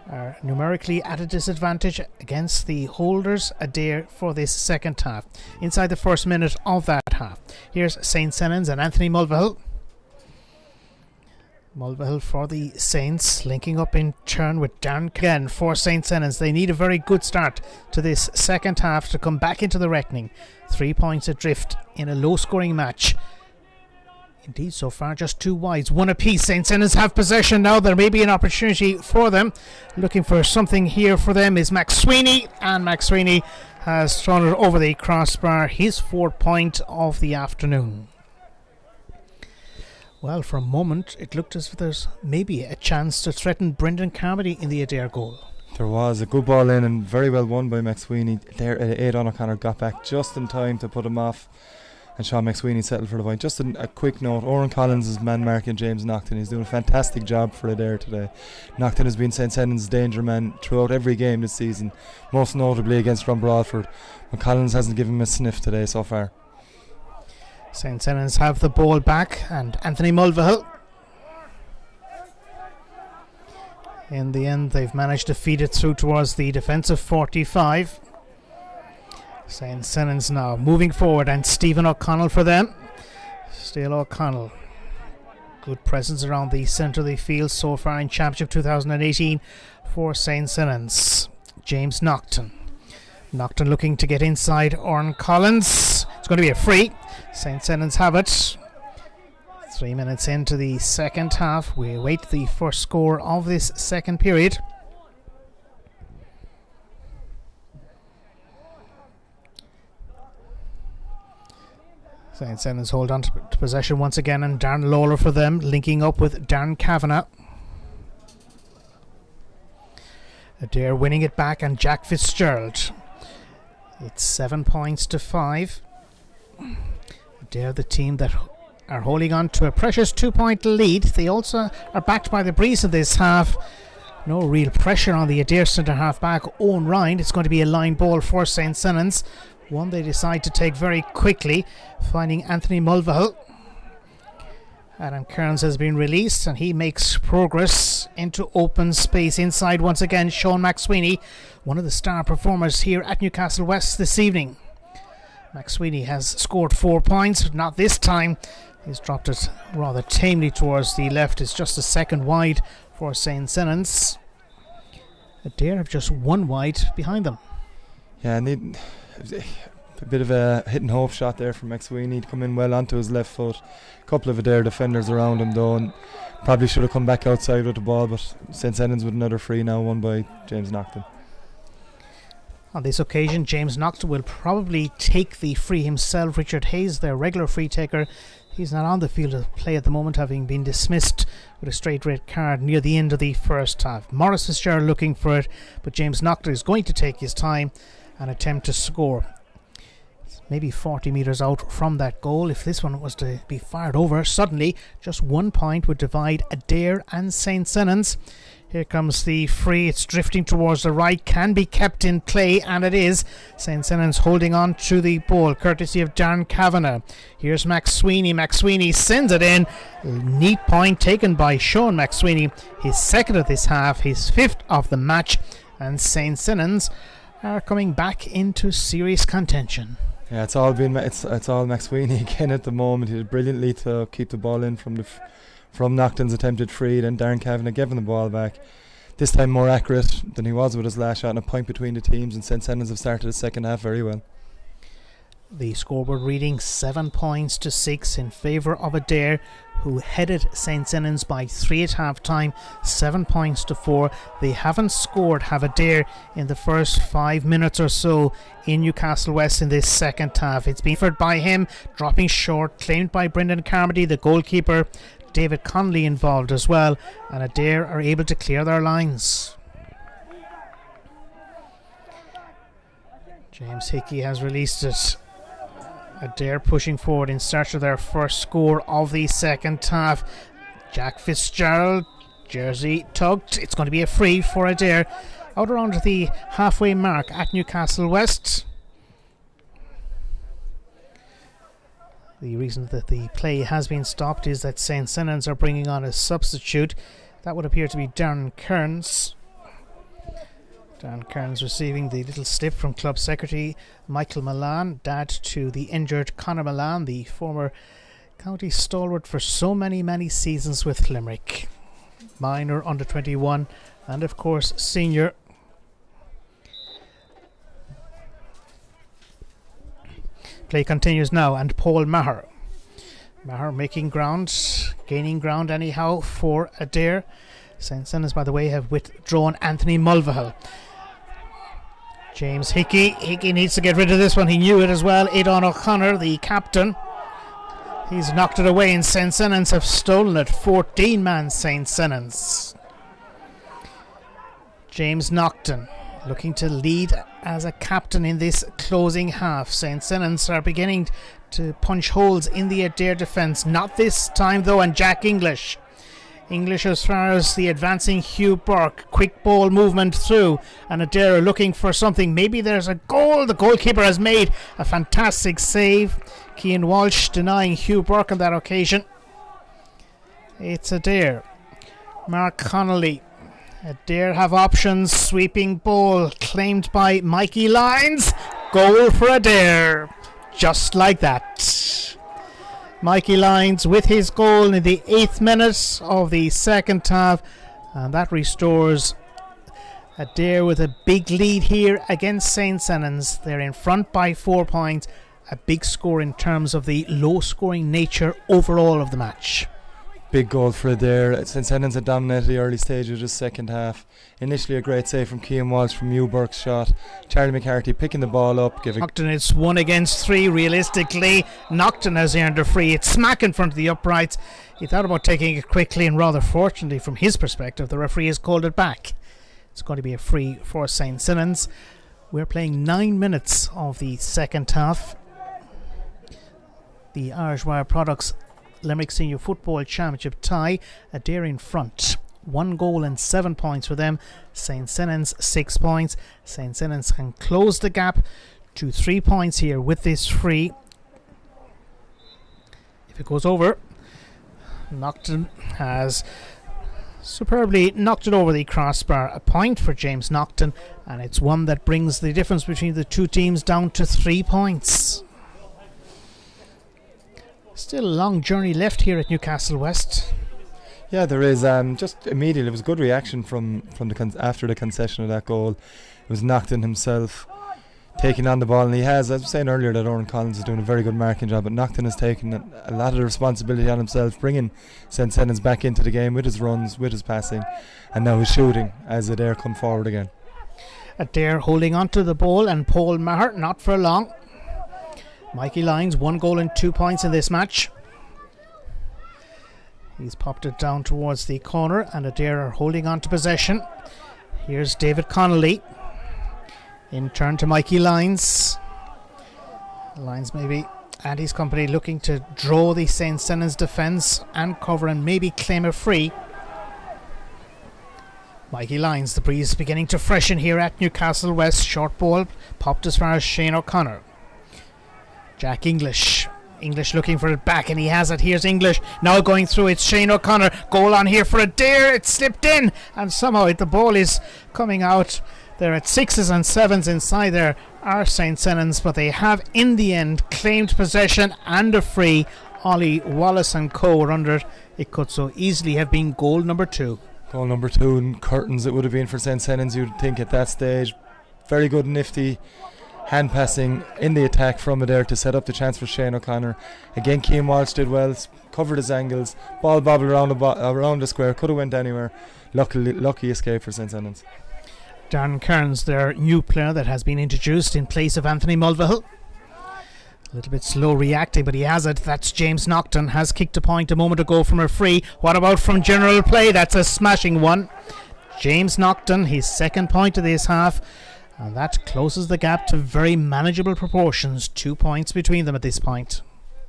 are numerically at a disadvantage against the holders Adare for this second half. Inside the first minute of that half, here's St. Senans and Anthony Mulvihill. Mulvihill for the Saints, linking up in turn with Darren again for St. Senans. They need a very good start to this second half to come back into the reckoning. 3 points adrift in a low scoring match. Indeed, so far just 2 wides, 1 apiece. St. Senans have possession now. There may be an opportunity for them. Looking for something here for them is Max Sweeney, and Max Sweeney has thrown it over the crossbar. His 4th point of the afternoon. Well, for a moment it looked as if there's maybe a chance to threaten Brendan Carmody in the Adare goal. There was a good ball in and very well won by McSweeney. There, Aidan O'Connor got back just in time to put him off, and Sean McSweeney settled for the point. Just a quick note, Oran Collins is man marking James Naughton. He's doing a fantastic job for Adare today. Naughton has been St. Senans' danger man throughout every game this season, most notably against Runbradford, but Collins hasn't given him a sniff today so far. St. Senans have the ball back, and Anthony Mulvihill. In the end, they've managed to feed it through towards the defensive 45. St. Senans now moving forward, and Stephen O'Connell for them. Still O'Connell. Good presence around the centre of the field so far in Championship 2018 for St. Senans. James Naughton. Naughton looking to get inside Oran Collins. It's going to be a free. St. Senans have it. 3 minutes into the second half. We await the first score of this second period. St. Senans hold on to possession once again, and Darren Lawler for them, linking up with Darren Kavanagh. Adare winning it back, and Jack Fitzgerald. It's 7 points to 5. Adare, the team that are holding on to a precious 2-point lead. They also are backed by the breeze of this half. No real pressure on the Adare centre half back, Owen Ryan. It's going to be a line ball for St. Senans. One they decide to take very quickly, finding Anthony Mulvihill. Adam Kearns has been released, and he makes progress into open space inside once again. Sean McSweeney, one of the star performers here at Newcastle West this evening. McSweeney has scored 4 points, but not this time. He's dropped it rather tamely towards the left. It's just a second wide for St. Senans. Adare have just one wide behind them. Yeah, need a bit of a hit and hope shot there from McSweeney to come in well onto his left foot. A couple of Adare defenders around him though, and probably should have come back outside with the ball, but St. Senans with another free now, won by James Naughton. On this occasion, James Naughton will probably take the free himself. Richard Hayes, their regular free taker, he's not on the field of play at the moment, having been dismissed with a straight red card near the end of the first half. Maurice Fitzgerald looking for it, but James Naughton is going to take his time and attempt to score. It's maybe 40 metres out from that goal. If this one was to be fired over, suddenly just 1 point would divide Adare and St. Senans. Here comes the free. It's drifting towards the right, can be kept in play, and it is. St. Senans holding on to the ball, courtesy of Darren Kavanagh. Here's McSweeney. McSweeney sends it in. Neat point taken by Sean McSweeney. His second of this half, his fifth of the match, and St. Senans are coming back into serious contention. Yeah, it's all McSweeney again at the moment. He did brilliantly to keep the ball in from Naughton's attempted free. Then Darren Kavanagh gave him the ball back. This time more accurate than he was with his last shot, and a point between the teams, and St. Senans have started the second half very well. The scoreboard reading 7 points to 6 in favour of Adare, who headed St. Senans by 3 at half time. 7 points to 4. They haven't scored, have Adare, in the first 5 minutes or so in Newcastle West in this second half. It's been offered by him, dropping short, claimed by Brendan Carmody, the goalkeeper. David Connolly involved as well, and Adare are able to clear their lines. James Hickey has released it. Adare pushing forward in search of their first score of the second half. Jack Fitzgerald, jersey tugged. It's going to be a free for Adare out around the halfway mark at Newcastle West. The reason that the play has been stopped is that St. Senans are bringing on a substitute. That would appear to be Darren Kearns. Darren Kearns receiving the little slip from club secretary Michael Milan, dad to the injured Conor Milan, the former county stalwart for so many seasons with Limerick. Minor, under 21, and of course senior. Play continues now, and Paul Maher making ground, gaining ground anyhow for Adare. St. Senans, by the way, have withdrawn Anthony Mulvihill. James Hickey needs to get rid of this one. He knew it as well. Aidan O'Connor, the captain, he's knocked it away, and St. Senans have stolen it. 14-man St. Senans. James Naughton looking to lead as a captain in this closing half. St. Senans are beginning to punch holes in the Adare defence. Not this time though, and Jack English as far as the advancing Hugh Burke. Quick ball movement through, and Adare looking for something. Maybe there's a goal. The goalkeeper has made a fantastic save. Cian Walsh denying Hugh Burke on that occasion. It's Adare. Mark Connolly. Adare have options. Sweeping ball claimed by Mikey Lyons. Goal for Adare. Just like that. Mikey Lyons with his goal in the 8th minute of the second half, and that restores Adare with a big lead here against St. Senans. They're in front by 4 points. A big score in terms of the low scoring nature overall of the match. Big goal for Adare. St. Senans had dominated the early stage of the second half. Initially a great save from Cian Walsh from Hugh Burke's shot. Charlie McCarthy picking the ball up. Naughton, it's 1 against 3 realistically. Naughton has earned a free. It's smack in front of the uprights. He thought about taking it quickly, and rather fortunately from his perspective, the referee has called it back. It's going to be a free for St. Senans. We're playing 9 minutes of the second half. The Irish Wire Products Limerick Senior Football Championship tie. Adare in front. 1 goal and 7 points for them. St. Senans 6 points. St. Senans can close the gap to 3 points here with this free. If it goes over, Naughton has superbly knocked it over the crossbar. A point for James Naughton, and it's one that brings the difference between the two teams down to 3 points. Still a long journey left here at Newcastle West. Yeah, there is. Just immediately, it was a good reaction from after the concession of that goal. It was Naughton himself taking on the ball, and he has, as I was saying earlier, that Oran Collins is doing a very good marking job, but Naughton has taken a lot of the responsibility on himself, bringing St. Senans back into the game with his runs, with his passing, and now his shooting as Adare come forward again. Adare holding on to the ball, and Paul Maher not for long. Mikey Lyons 1 goal and 2 points in this match. He's popped it down towards the corner, and Adare are holding on to possession. Here's David Connolly. In turn to Mikey Lyons. Lyons maybe and his company looking to draw the St. Senans defence and cover and maybe claim a free. Mikey Lyons, the breeze beginning to freshen here at Newcastle West. Short ball popped as far as Shane O'Connor. Jack English looking for it back, and he has it. Here's English now going through. It's Shane O'Connor. Goal on here for Adare. It slipped in, and somehow the ball is coming out. They're at 6s and 7s inside there are St. Senans, but they have in the end claimed possession and a free. Ollie Wallace and co were under it. It could so easily have been goal number 2. Goal number 2 and curtains it would have been for St. Senans, you'd think, at that stage. Very good, nifty hand passing in the attack from Adare to set up the chance for Shane O'Connor. Again, Cian Walsh did well, covered his angles, ball bobbled around the square, could have went anywhere. Lucky escape for St. Senans. Darren Kearns, their new player that has been introduced in place of Anthony Mulvihill. A little bit slow reacting, but he has it. That's James Naughton, has kicked a point a moment ago from a free. What about from general play? That's a smashing one. James Naughton, his second point of this half, and that closes the gap to very manageable proportions. 2 points between them at this point.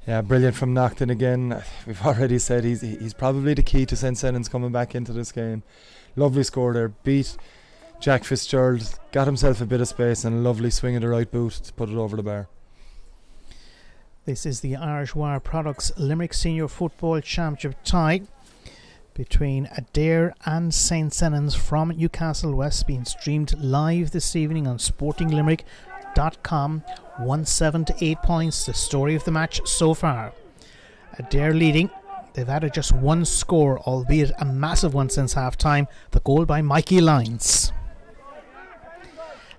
Yeah, brilliant from Naughton again. We've already said he's probably the key to St. Senans coming back into this game. Lovely score there. Beat Jack Fitzgerald, got himself a bit of space, and a lovely swing of the right boot to put it over the bar. This is the Irish Wire Products Limerick Senior Football Championship tie between Adare and St. Senans from Newcastle West, being streamed live this evening on sportinglimerick.com. 1-7 to 8 points, the story of the match so far. Adare leading. They've added just one score, albeit a massive one since half time. The goal by Mikey Lyons.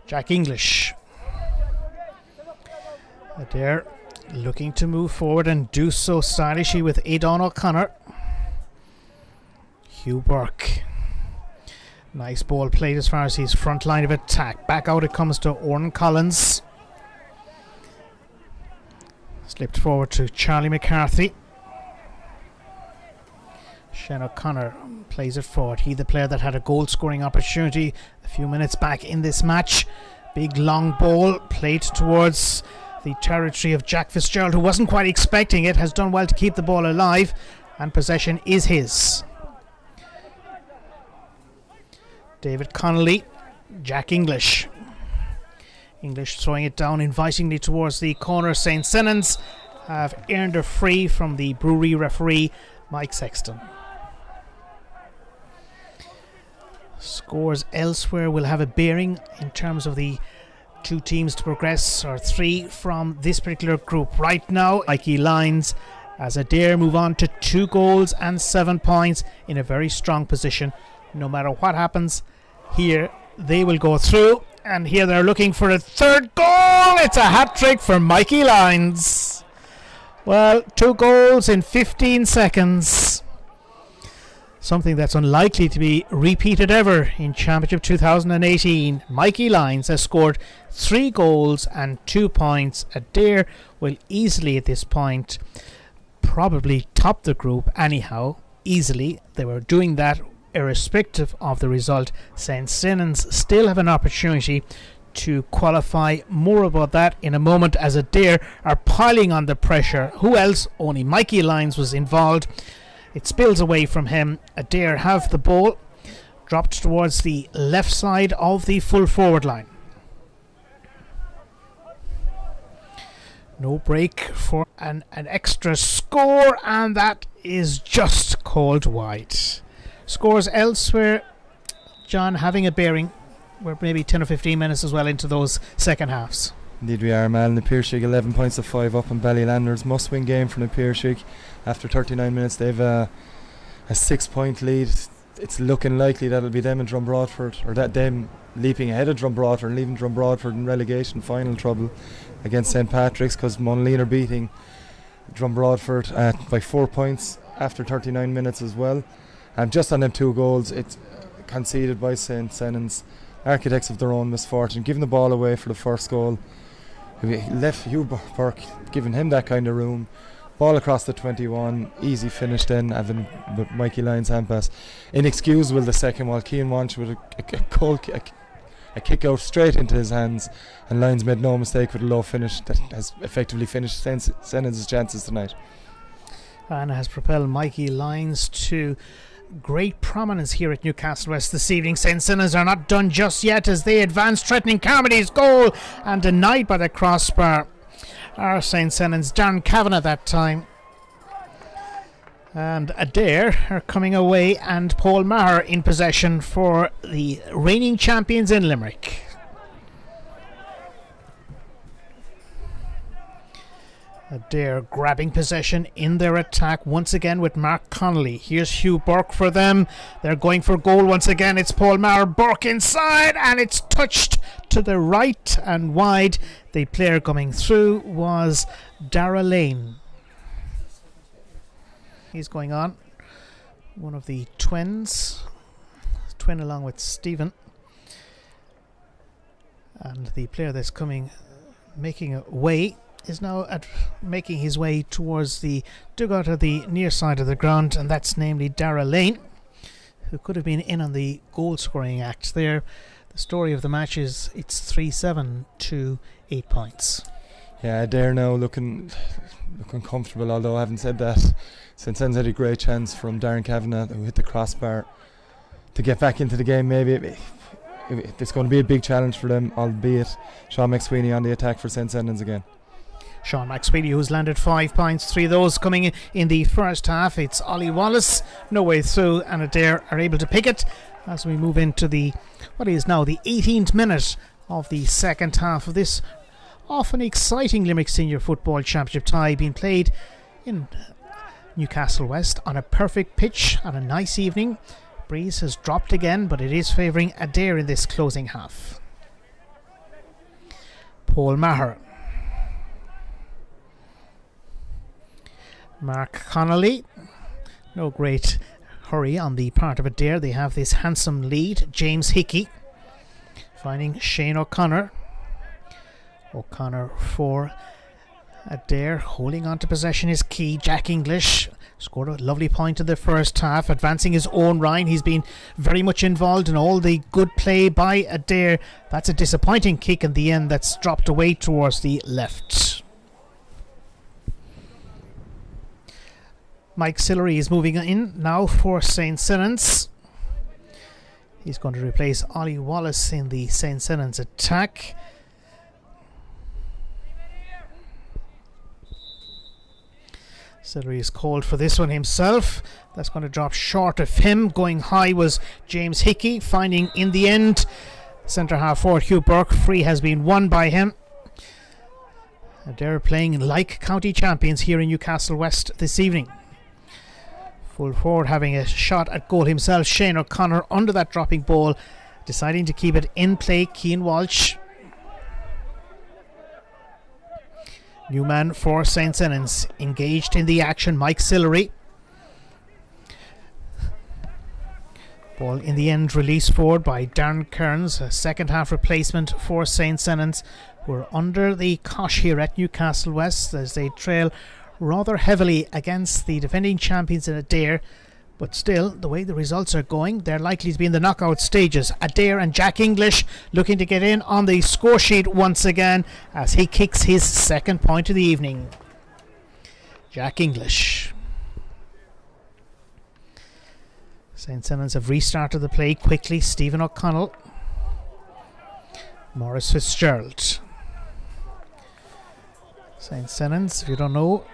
Jack English. Adare looking to move forward and do so stylishly with Aidan O'Connor. Hugh Burke. Nice ball played as far as his front line of attack. Back out it comes to Oran Collins. Slipped forward to Charlie McCarthy. Shane O'Connor plays it forward. He, the player that had a goal scoring opportunity a few minutes back in this match. Big long ball played towards the territory of Jack Fitzgerald, who wasn't quite expecting it, has done well to keep the ball alive, and possession is his. David Connolly, Jack English. English throwing it down invitingly towards the corner. St. Senans have earned a free from the Brewery referee, Mike Sexton. Scores elsewhere will have a bearing in terms of the two teams to progress, or 3 from this particular group. Right now, Mikey Lyons as Adare move on to 2 goals and 7 points in a very strong position. No matter what happens here, they will go through, and here they're looking for a third goal. It's a hat-trick for Mikey Lyons. Well, 2 goals in 15 seconds. Something that's unlikely to be repeated ever in Championship 2018. Mikey Lyons has scored 3 goals and 2 points. Adare will easily at this point probably top the group anyhow. Easily. They were doing that irrespective of the result, St. Senans still have an opportunity to qualify. More about that in a moment, as Adare are piling on the pressure. Who else? Only Mikey Lyons was involved. It spills away from him. Adare have the ball, dropped towards the left side of the full forward line. No break for an extra score, and that is just called wide. Scores elsewhere, John, having a bearing. We're maybe 10 or 15 minutes as well into those second halves. Indeed we are, Mal. Na Piarsaigh 11 points to 5 up on Ballylanders. Must win game for Na Piarsaigh. After 39 minutes they've a 6-point lead. It's looking likely that it'll be them and Drumbroadford, or that them leaping ahead of Drumbroadford and leaving Drumbroadford in relegation final trouble against St. Patrick's, because Monleen are beating Drumbroadford by 4 points after 39 minutes as well. And just on them 2 goals, it's conceded by St. Senans, architects of their own misfortune, giving the ball away for the first goal. Left Hugh Burke, giving him that kind of room. Ball across the 21, easy finish then, having Mikey Lyons hand pass. Inexcusable the second, while Cian Walsh with a kick out straight into his hands, and Lyons made no mistake with a low finish that has effectively finished Senans' chances tonight. And has propelled Mikey Lyons to great prominence here at Newcastle West this evening. St. Senans are not done just yet as they advance, threatening Carmody's goal, and denied by the crossbar are St. Senans. Darren Kavanagh that time. And Adare are coming away, and Paul Maher in possession for the reigning champions in Limerick. Adare grabbing possession in their attack once again with Mark Connolly. Here's Hugh Burke for them. They're going for goal once again. It's Paul Maher. Burke inside, and it's touched to the right and wide. The player coming through was Dara Lane. He's going on. One of the twins. Twin along with Stephen. And the player that's making a way is now making his way towards the dugout at the near side of the ground, and that's namely Dara Lane, who could have been in on the goal scoring act there. The story of the match is it's 3-7 to 8 points. Yeah, Adare now looking comfortable, although having said that, St. Senans had a great chance from Darren Kavanagh, who hit the crossbar to get back into the game. Maybe it's going to be a big challenge for them, albeit Sean McSweeney on the attack for St. Senans again. Sean McSweeney, who's landed 5 points, 3 of those coming in the first half. It's Ollie Wallace, no way through, and Adare are able to pick it as we move into what is now the 18th minute of the second half of this often exciting Limerick Senior Football Championship tie, being played in Newcastle West on a perfect pitch on a nice evening. Breeze has dropped again, but it is favouring Adare in this closing half. Paul Maher. Mark Connolly. No great hurry on the part of Adare. They have this handsome lead. James Hickey finding Shane O'Connor. O'Connor for Adare. Holding on to possession is key. Jack English scored a lovely point in the first half, advancing his own line. He's been very much involved in all the good play by Adare. That's a disappointing kick in the end that's dropped away towards the left. Mike Sillery is moving in now for St. Senans. He's going to replace Ollie Wallace in the St. Senans attack. Sillery is called for this one himself. That's going to drop short of him. Going high was James Hickey, finding in the end centre half forward Hugh Burke. Free has been won by him. They're playing like county champions here in Newcastle West this evening. Full forward having a shot at goal himself, Shane O'Connor, under that dropping ball, deciding to keep it in play. Cian Walsh. New man for St. Senans, engaged in the action, Mike Sillery. Ball in the end released forward by Darren Kearns, a second half replacement for St. Senans, who are under the cosh here at Newcastle West as they trail rather heavily against the defending champions in Adare But still, the way the results are going, they're likely to be in the knockout stages. Adare and Jack English looking to get in on the score sheet once again as he kicks his second point of the evening. Jack English. St. Senans have restarted the play quickly. Stephen O'Connell. Maurice Fitzgerald. St. Senans, if you don't know,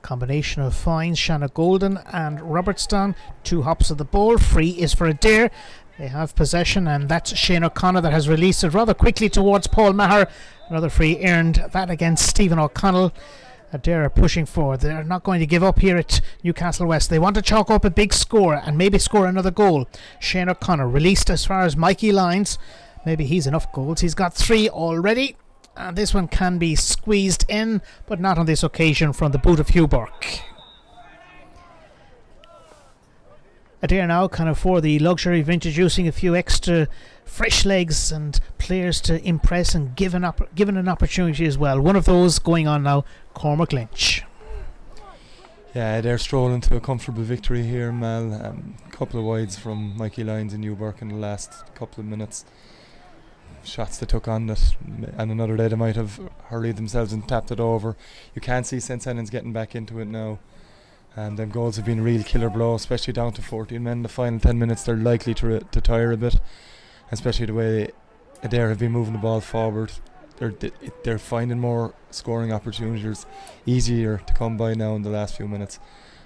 combination of Fines, Shanna Golden and Robertstown. 2 hops of the ball. Free is for Adare. They have possession, and that's Shane O'Connor that has released it rather quickly towards Paul Maher. Another free earned, that against Stephen O'Connell. Adare are pushing forward. They're not going to give up here at Newcastle West. They want to chalk up a big score and maybe score another goal. Shane O'Connor released as far as Mikey Lyons. Maybe he's enough goals. He's got 3 already. And this one can be squeezed in, but not on this occasion from the boot of Hugh Burke. Adare now can afford the luxury of introducing a few extra fresh legs and players to impress and given an opportunity as well. One of those going on now, Cormac Lynch. Yeah, they're strolling to a comfortable victory here, Mal. A couple of wides from Mikey Lyons and Hugh Burke in the last couple of minutes. Shots they took on that, and another day they might have hurried themselves and tapped it over. You can't see St. Senans getting back into it now, and them goals have been a real killer blow, especially down to 14 men. The final 10 minutes they're likely to tire a bit, especially the way Adare have been moving the ball forward. They're finding more scoring opportunities easier to come by now in the last few minutes,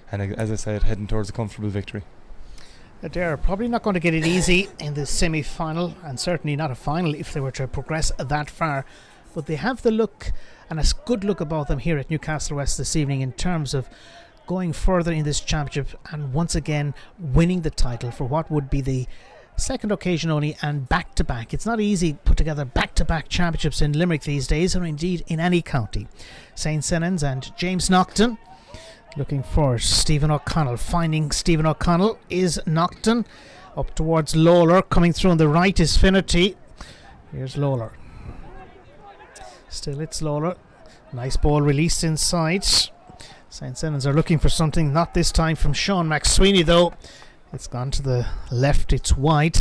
and as I said, heading towards a comfortable victory. They're probably not going to get it easy in the semi-final, and certainly not a final if they were to progress that far. But they have the look, and a good look about them here at Newcastle West this evening in terms of going further in this championship and once again winning the title for what would be the second occasion only, and back-to-back. It's not easy to put together back-to-back championships in Limerick these days, or indeed in any county. St. Senans and James Naughton looking for Stephen O'Connell. Finding Stephen O'Connell is Naughton. Up towards Lawler. Coming through on the right is Finnerty. Here's Lawler. Still it's Lawler. Nice ball released inside. St. Senans are looking for something. Not this time from Sean McSweeney though. It's gone to the left. It's wide.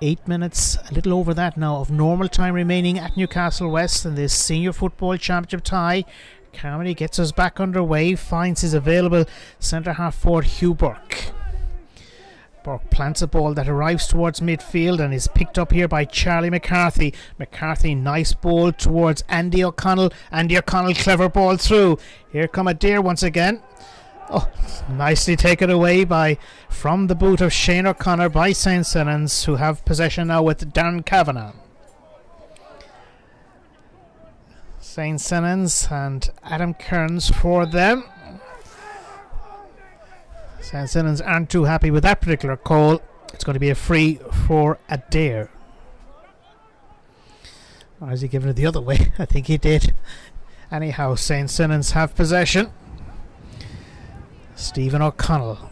8 minutes, a little over that now, of normal time remaining at Newcastle West in this Senior Football Championship tie. Carmody gets us back underway, finds his available centre half forward Hugh Burke. Burke plants a ball that arrives towards midfield and is picked up here by Charlie McCarthy. McCarthy, nice ball towards Andy O'Connell. Andy O'Connell, clever ball through. Here come Adare once again. Oh, nicely taken away from the boot of Shane O'Connor by St. Senans, who have possession now with Darren Kavanagh. St. Senans and Adam Kearns for them. St. Senans aren't too happy with that particular call. It's going to be a free for Adare. Or has he given it the other way? I think he did. Anyhow, St. Senans have possession. Stephen O'Connell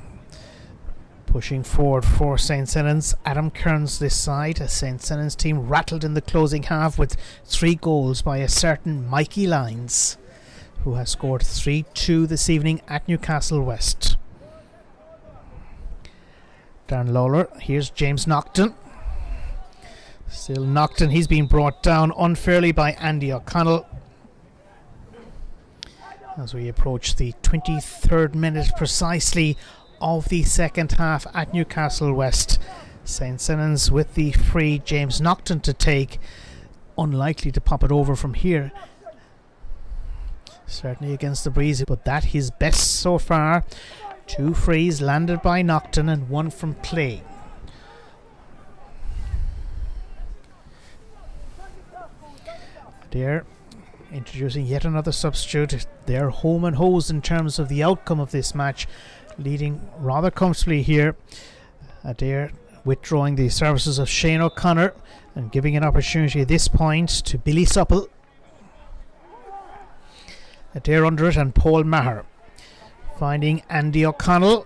pushing forward for St. Senans. Adam Kearns this side. A St. Senans team rattled in the closing half with 3 goals by a certain Mikey Lyons, who has scored 3-2 this evening at Newcastle West. Darren Lawler. Here's James Naughton. Still Naughton. He's been brought down unfairly by Andy O'Connell. As we approach the 23rd minute precisely of the second half at Newcastle West. St. Senans with the free, James Naughton to take. Unlikely to pop it over from here. Certainly against the breeze, but that his best so far. 2 frees landed by Naughton and 1 from play. There, introducing yet another substitute. They're home and hosed in terms of the outcome of this match, leading rather comfortably here. Adare withdrawing the services of Shane O'Connor and giving an opportunity at this point to Billy Supple. Adare under it and Paul Maher. Finding Andy O'Connell.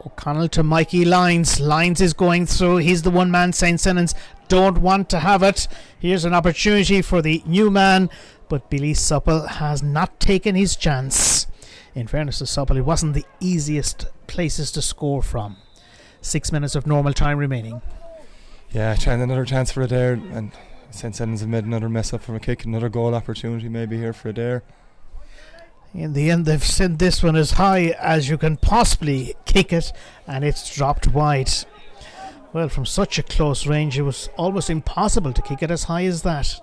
O'Connell to Mikey Lyons. Lyons is going through. He's the one man St. Senans don't want to have it. Here's an opportunity for the new man, but Billy Supple has not taken his chance. in fairness to Supple, it wasn't the easiest places to score from. 6 minutes of normal time remaining. Yeah, trying another chance for Adare, and St. Senans have made another mess up from a kick. Another goal opportunity maybe here for Adare. In the end, they've sent this one as high as you can possibly kick it, and it's dropped wide. Well, from such a close range, it was almost impossible to kick it as high as that.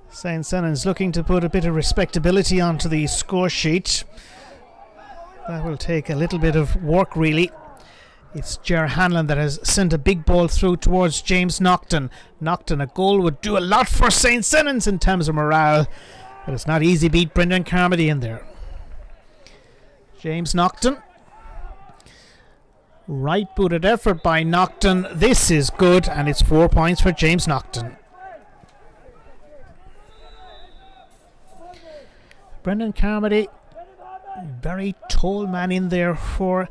St. Senans looking to put a bit of respectability onto the score sheet. That will take a little bit of work, really. It's Ger Hanlon that has sent a big ball through towards James Naughton. Naughton, a goal would do a lot for St. Senans in terms of morale, but it's not easy beat Brendan Carmody in there. James Naughton. Right-booted effort by Naughton. This is good, and it's 4 points for James Naughton. Brendan Carmody, very tall man in there for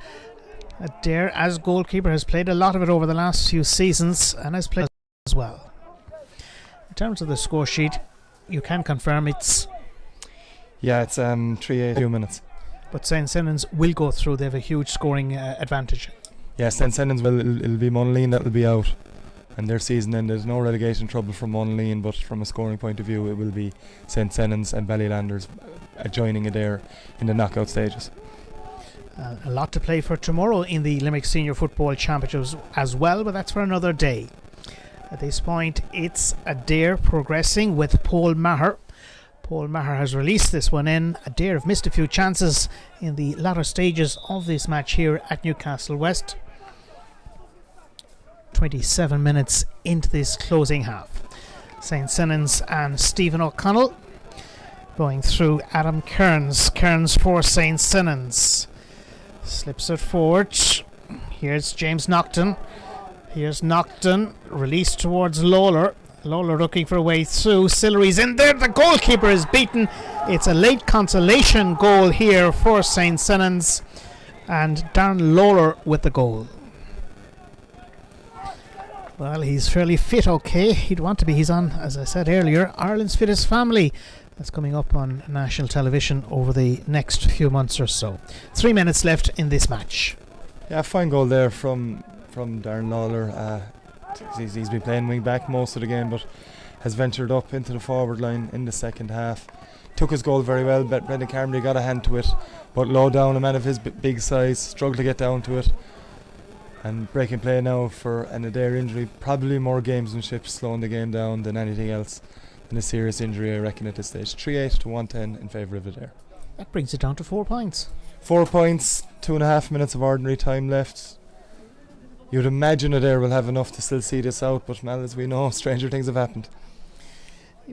Adare as goalkeeper, has played a lot of it over the last few seasons and has played as well. In terms of the score sheet, you can confirm it's... Yeah, it's 3-8 2 minutes. But St. Senans will go through. They have a huge scoring advantage. Yeah, St. Senans it'll be Monleen that will be out, and their season end. There's no relegation trouble for Monleen, but from a scoring point of view, it will be St. Senans and Ballylanders joining Adare in the knockout stages. A lot to play for tomorrow in the Limerick Senior Football Championships as well, but that's for another day. At this point, it's Adare progressing with Paul Maher. Paul Maher has released this one in. Adare have missed a few chances in the latter stages of this match here at Newcastle West. 27 minutes into this closing half. St. Senans and Stephen O'Connell going through Adam Kearns. Kearns for St. Senans. Slips it forward. Here's James Naughton. Here's Naughton. Released towards Lawler. Lawler looking for a way through. Sillery's in there. The goalkeeper is beaten. It's a late consolation goal here for St. Senans. And Darren Lawler with the goal. Well, he's fairly fit, okay. He'd want to be. He's on, as I said earlier, Ireland's Fittest Family. That's coming up on national television over the next few months or so. 3 minutes left in this match. Yeah, fine goal there from Darren Lawler. He's been playing wing back most of the game, but has ventured up into the forward line in the second half. Took his goal very well, but Brendan Carmody got a hand to it, but low down, a man of his big size, struggled to get down to it. And breaking play now for an Adare injury, probably more gamesmanship slowing the game down than anything else. And a serious injury, I reckon, at this stage. 3-8 to 110 in favour of Adare. That brings it down to 4 points. 4 points, 2.5 minutes of ordinary time left. You'd imagine Adare will have enough to still see this out, but Mal, as we know, stranger things have happened.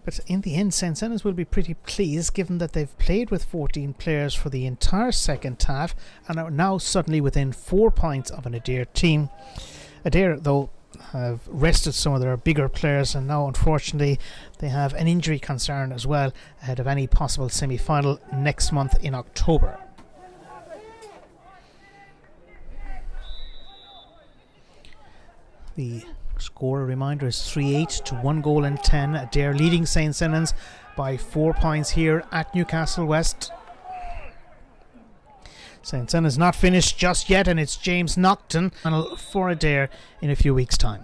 But in the end, St. Senans will be pretty pleased, given that they've played with 14 players for the entire second half and are now suddenly within 4 points of an Adare team. Adare, though, have rested some of their bigger players, and now unfortunately they have an injury concern as well ahead of any possible semi-final next month in October. The score, a reminder, is 3-8 to 1 goal and 10. Adare leading St. Senans by 4 points here at Newcastle West. St. Senans not finished just yet, and it's James Naughton for Adare in a few weeks' time.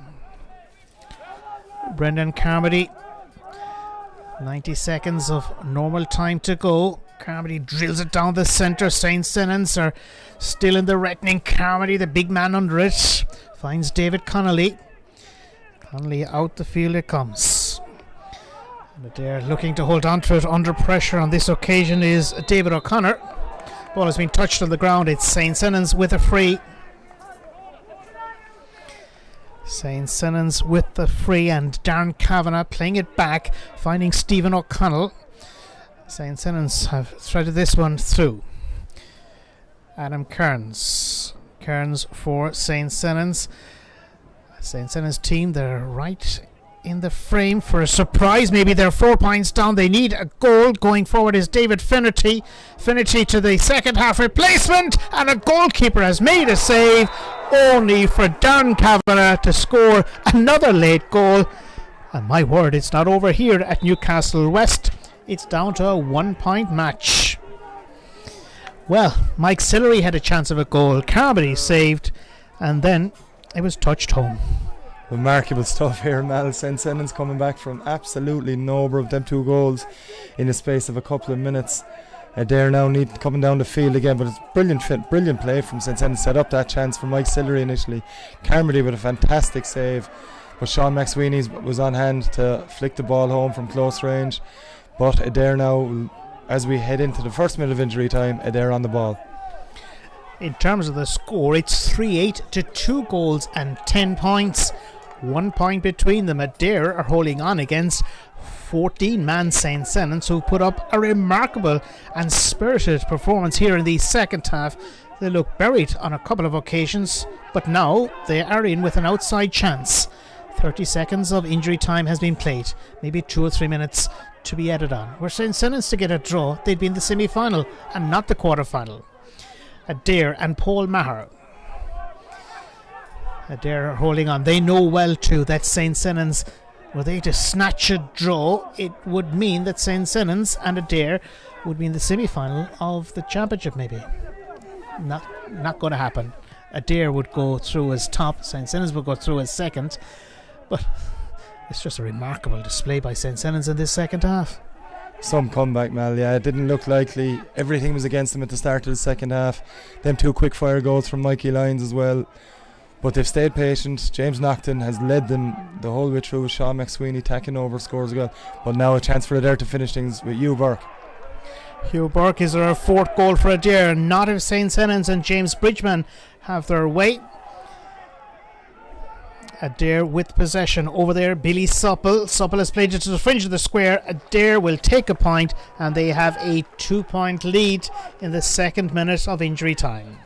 Brendan Carmody, 90 seconds of normal time to go. Carmody drills it down the centre. St. Senans are still in the reckoning. Carmody, the big man under it, finds David Connolly. Connolly out the field it comes. And Adare looking to hold on to it under pressure on this occasion is David O'Connor. Ball has been touched on the ground. It's St. Senans with a free. St. Senans with the free, and Darren Kavanagh playing it back, finding Stephen O'Connell. St. Senans have threaded this one through. Adam Kearns. Kearns for St. Senans. St. Senans team, they're right in the frame for a surprise. Maybe they're 4 points down. They need a goal. Going forward is David Finnerty. Finnerty to the second half replacement, and a goalkeeper has made a save, only for Darren Kavanagh to score another late goal. And my word, it's not over here at Newcastle West. It's down to a 1 point match. Well, Mike Sillery had a chance of a goal. Carmody saved, and then it was touched home. Remarkable stuff here, Mal. St. Senans coming back from absolutely nowhere of them 2 goals in the space of a couple of minutes. Adare now coming down the field again, but it's brilliant play from St. Senans. Set up that chance for Mike Sillery initially. Carmody with a fantastic save, but Sean McSweeney was on hand to flick the ball home from close range. But Adare now, as we head into the first minute of injury time, Adare on the ball. In terms of the score, it's 3-8 to 2 goals and 10 points. 1 point between them. Adare are holding on against 14-man St. Senans, who put up a remarkable and spirited performance here in the second half. They look buried on a couple of occasions, but now they are in with an outside chance. 30 seconds of injury time has been played, maybe 2 or 3 minutes to be added on. Were St. Senans to get a draw, they'd be in the semi-final and not the quarter-final. Adare and Paul Maher. Adare are holding on. They know well too that St. Senans, were they to snatch a draw, it would mean that St. Senans and Adare would be in the semi-final of the championship maybe. Not going to happen. Adare would go through as top, St. Senans would go through as second, but it's just a remarkable display by St. Senans in this second half. Some comeback, Mal. Yeah, it didn't look likely. Everything was against them at the start of the second half. Them 2 quick fire goals from Mikey Lyons as well. But they've stayed patient. James Naughton has led them the whole way through, with Sean McSweeney tacking over scores as well. But now a chance for Adare to finish things with Hugh Burke. Hugh Burke is their 4th goal for Adare. Not if St. Senans and James Bridgman have their way. Adare with possession over there. Billy Supple. Supple has played it to the fringe of the square. Adare will take a point, and they have a 2-point lead in the second minute of injury time.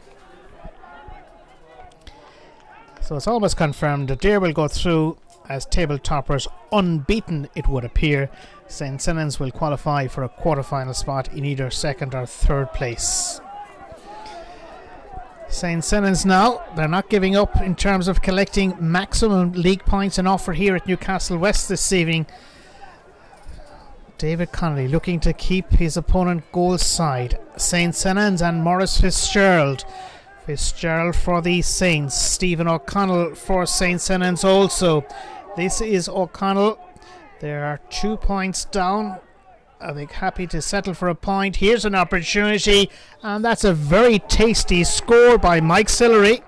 So it's almost confirmed Adare will go through as table toppers unbeaten, it would appear. St. Senans will qualify for a quarter-final spot in either second or third place. St. Senans now, they're not giving up in terms of collecting maximum league points and offer here at Newcastle West this evening. David Connolly looking to keep his opponent goal side. St. Senans and Maurice Fitzgerald. Fitzgerald for the Saints. Stephen O'Connell for St. Senans also. This is O'Connell. There are 2 points down. I think happy to settle for a point. Here's an opportunity, and that's a very tasty score by Mike Sillery.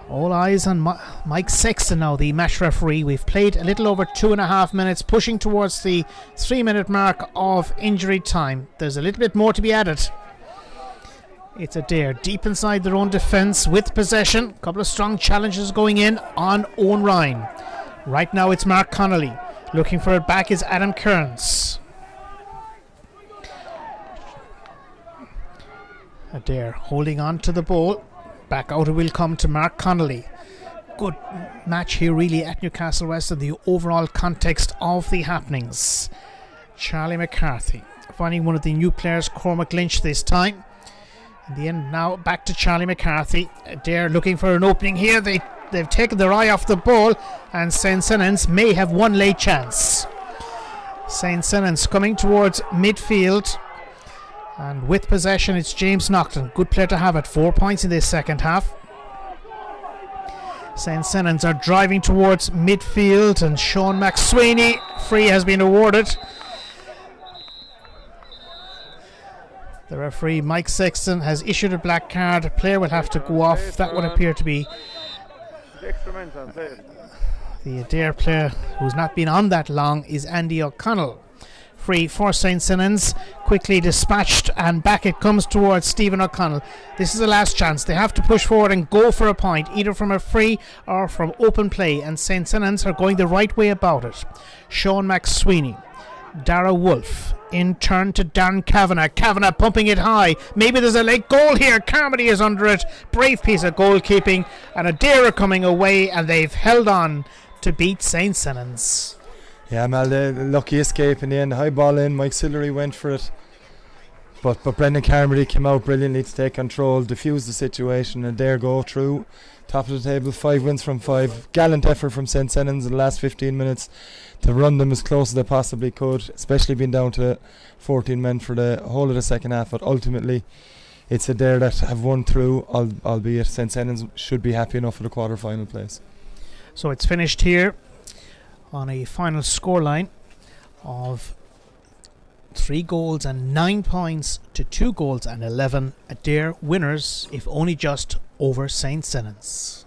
All eyes on Mike Sexton now, the match referee. We've played a little over 2.5 minutes, pushing towards the 3-minute mark of injury time. There's a little bit more to be added. It's Adare deep inside their own defence with possession. A couple of strong challenges going in on Owen Ryan. Right now it's Mark Connolly. Looking for it back is Adam Kearns. Adare holding on to the ball. Back out it will come to Mark Connolly. Good match here really at Newcastle West in the overall context of the happenings. Charlie McCarthy finding one of the new players, Cormac Lynch this time. In the end now back to Charlie McCarthy. Adare looking for an opening here. They've taken their eye off the ball, and St. Senans may have one late chance. St. Senans coming towards midfield, and with possession it's James Naughton. Good player to have at 4 points in this second half. St. Senans are driving towards midfield, and Sean McSweeney free has been awarded. The referee Mike Sexton has issued a black card. A player will have to go off. That would appear to be the Adare player who's not been on that long is Andy O'Connell. Free for St. Senans, quickly dispatched, and back it comes towards Stephen O'Connell. This is the last chance. They have to push forward and go for a point, either from a free or from open play, and St. Senans are going the right way about it. Sean McSweeney, Dara Wolf, in turn to Darren Kavanagh. Kavanagh pumping it high. Maybe there's a late goal here. Carmody is under it. Brave piece of goalkeeping, and Adare are coming away, and they've held on to beat St. Senans. Yeah, Mal, the lucky escape in the end. High ball in. Mike Sillery went for it. But Brendan Carmody came out brilliantly to take control, diffuse the situation, and there go through. Top of the table, 5 wins from 5. Gallant effort from St. Senans in the last 15 minutes to run them as close as they possibly could, especially being down to 14 men for the whole of the second half. But ultimately, it's Adare that have won through, albeit St. Senans should be happy enough for the quarter-final place. So it's finished here on a final scoreline of 3 goals and 9 points to 2 goals and 11. Adare winners, if only just, over St. Senans.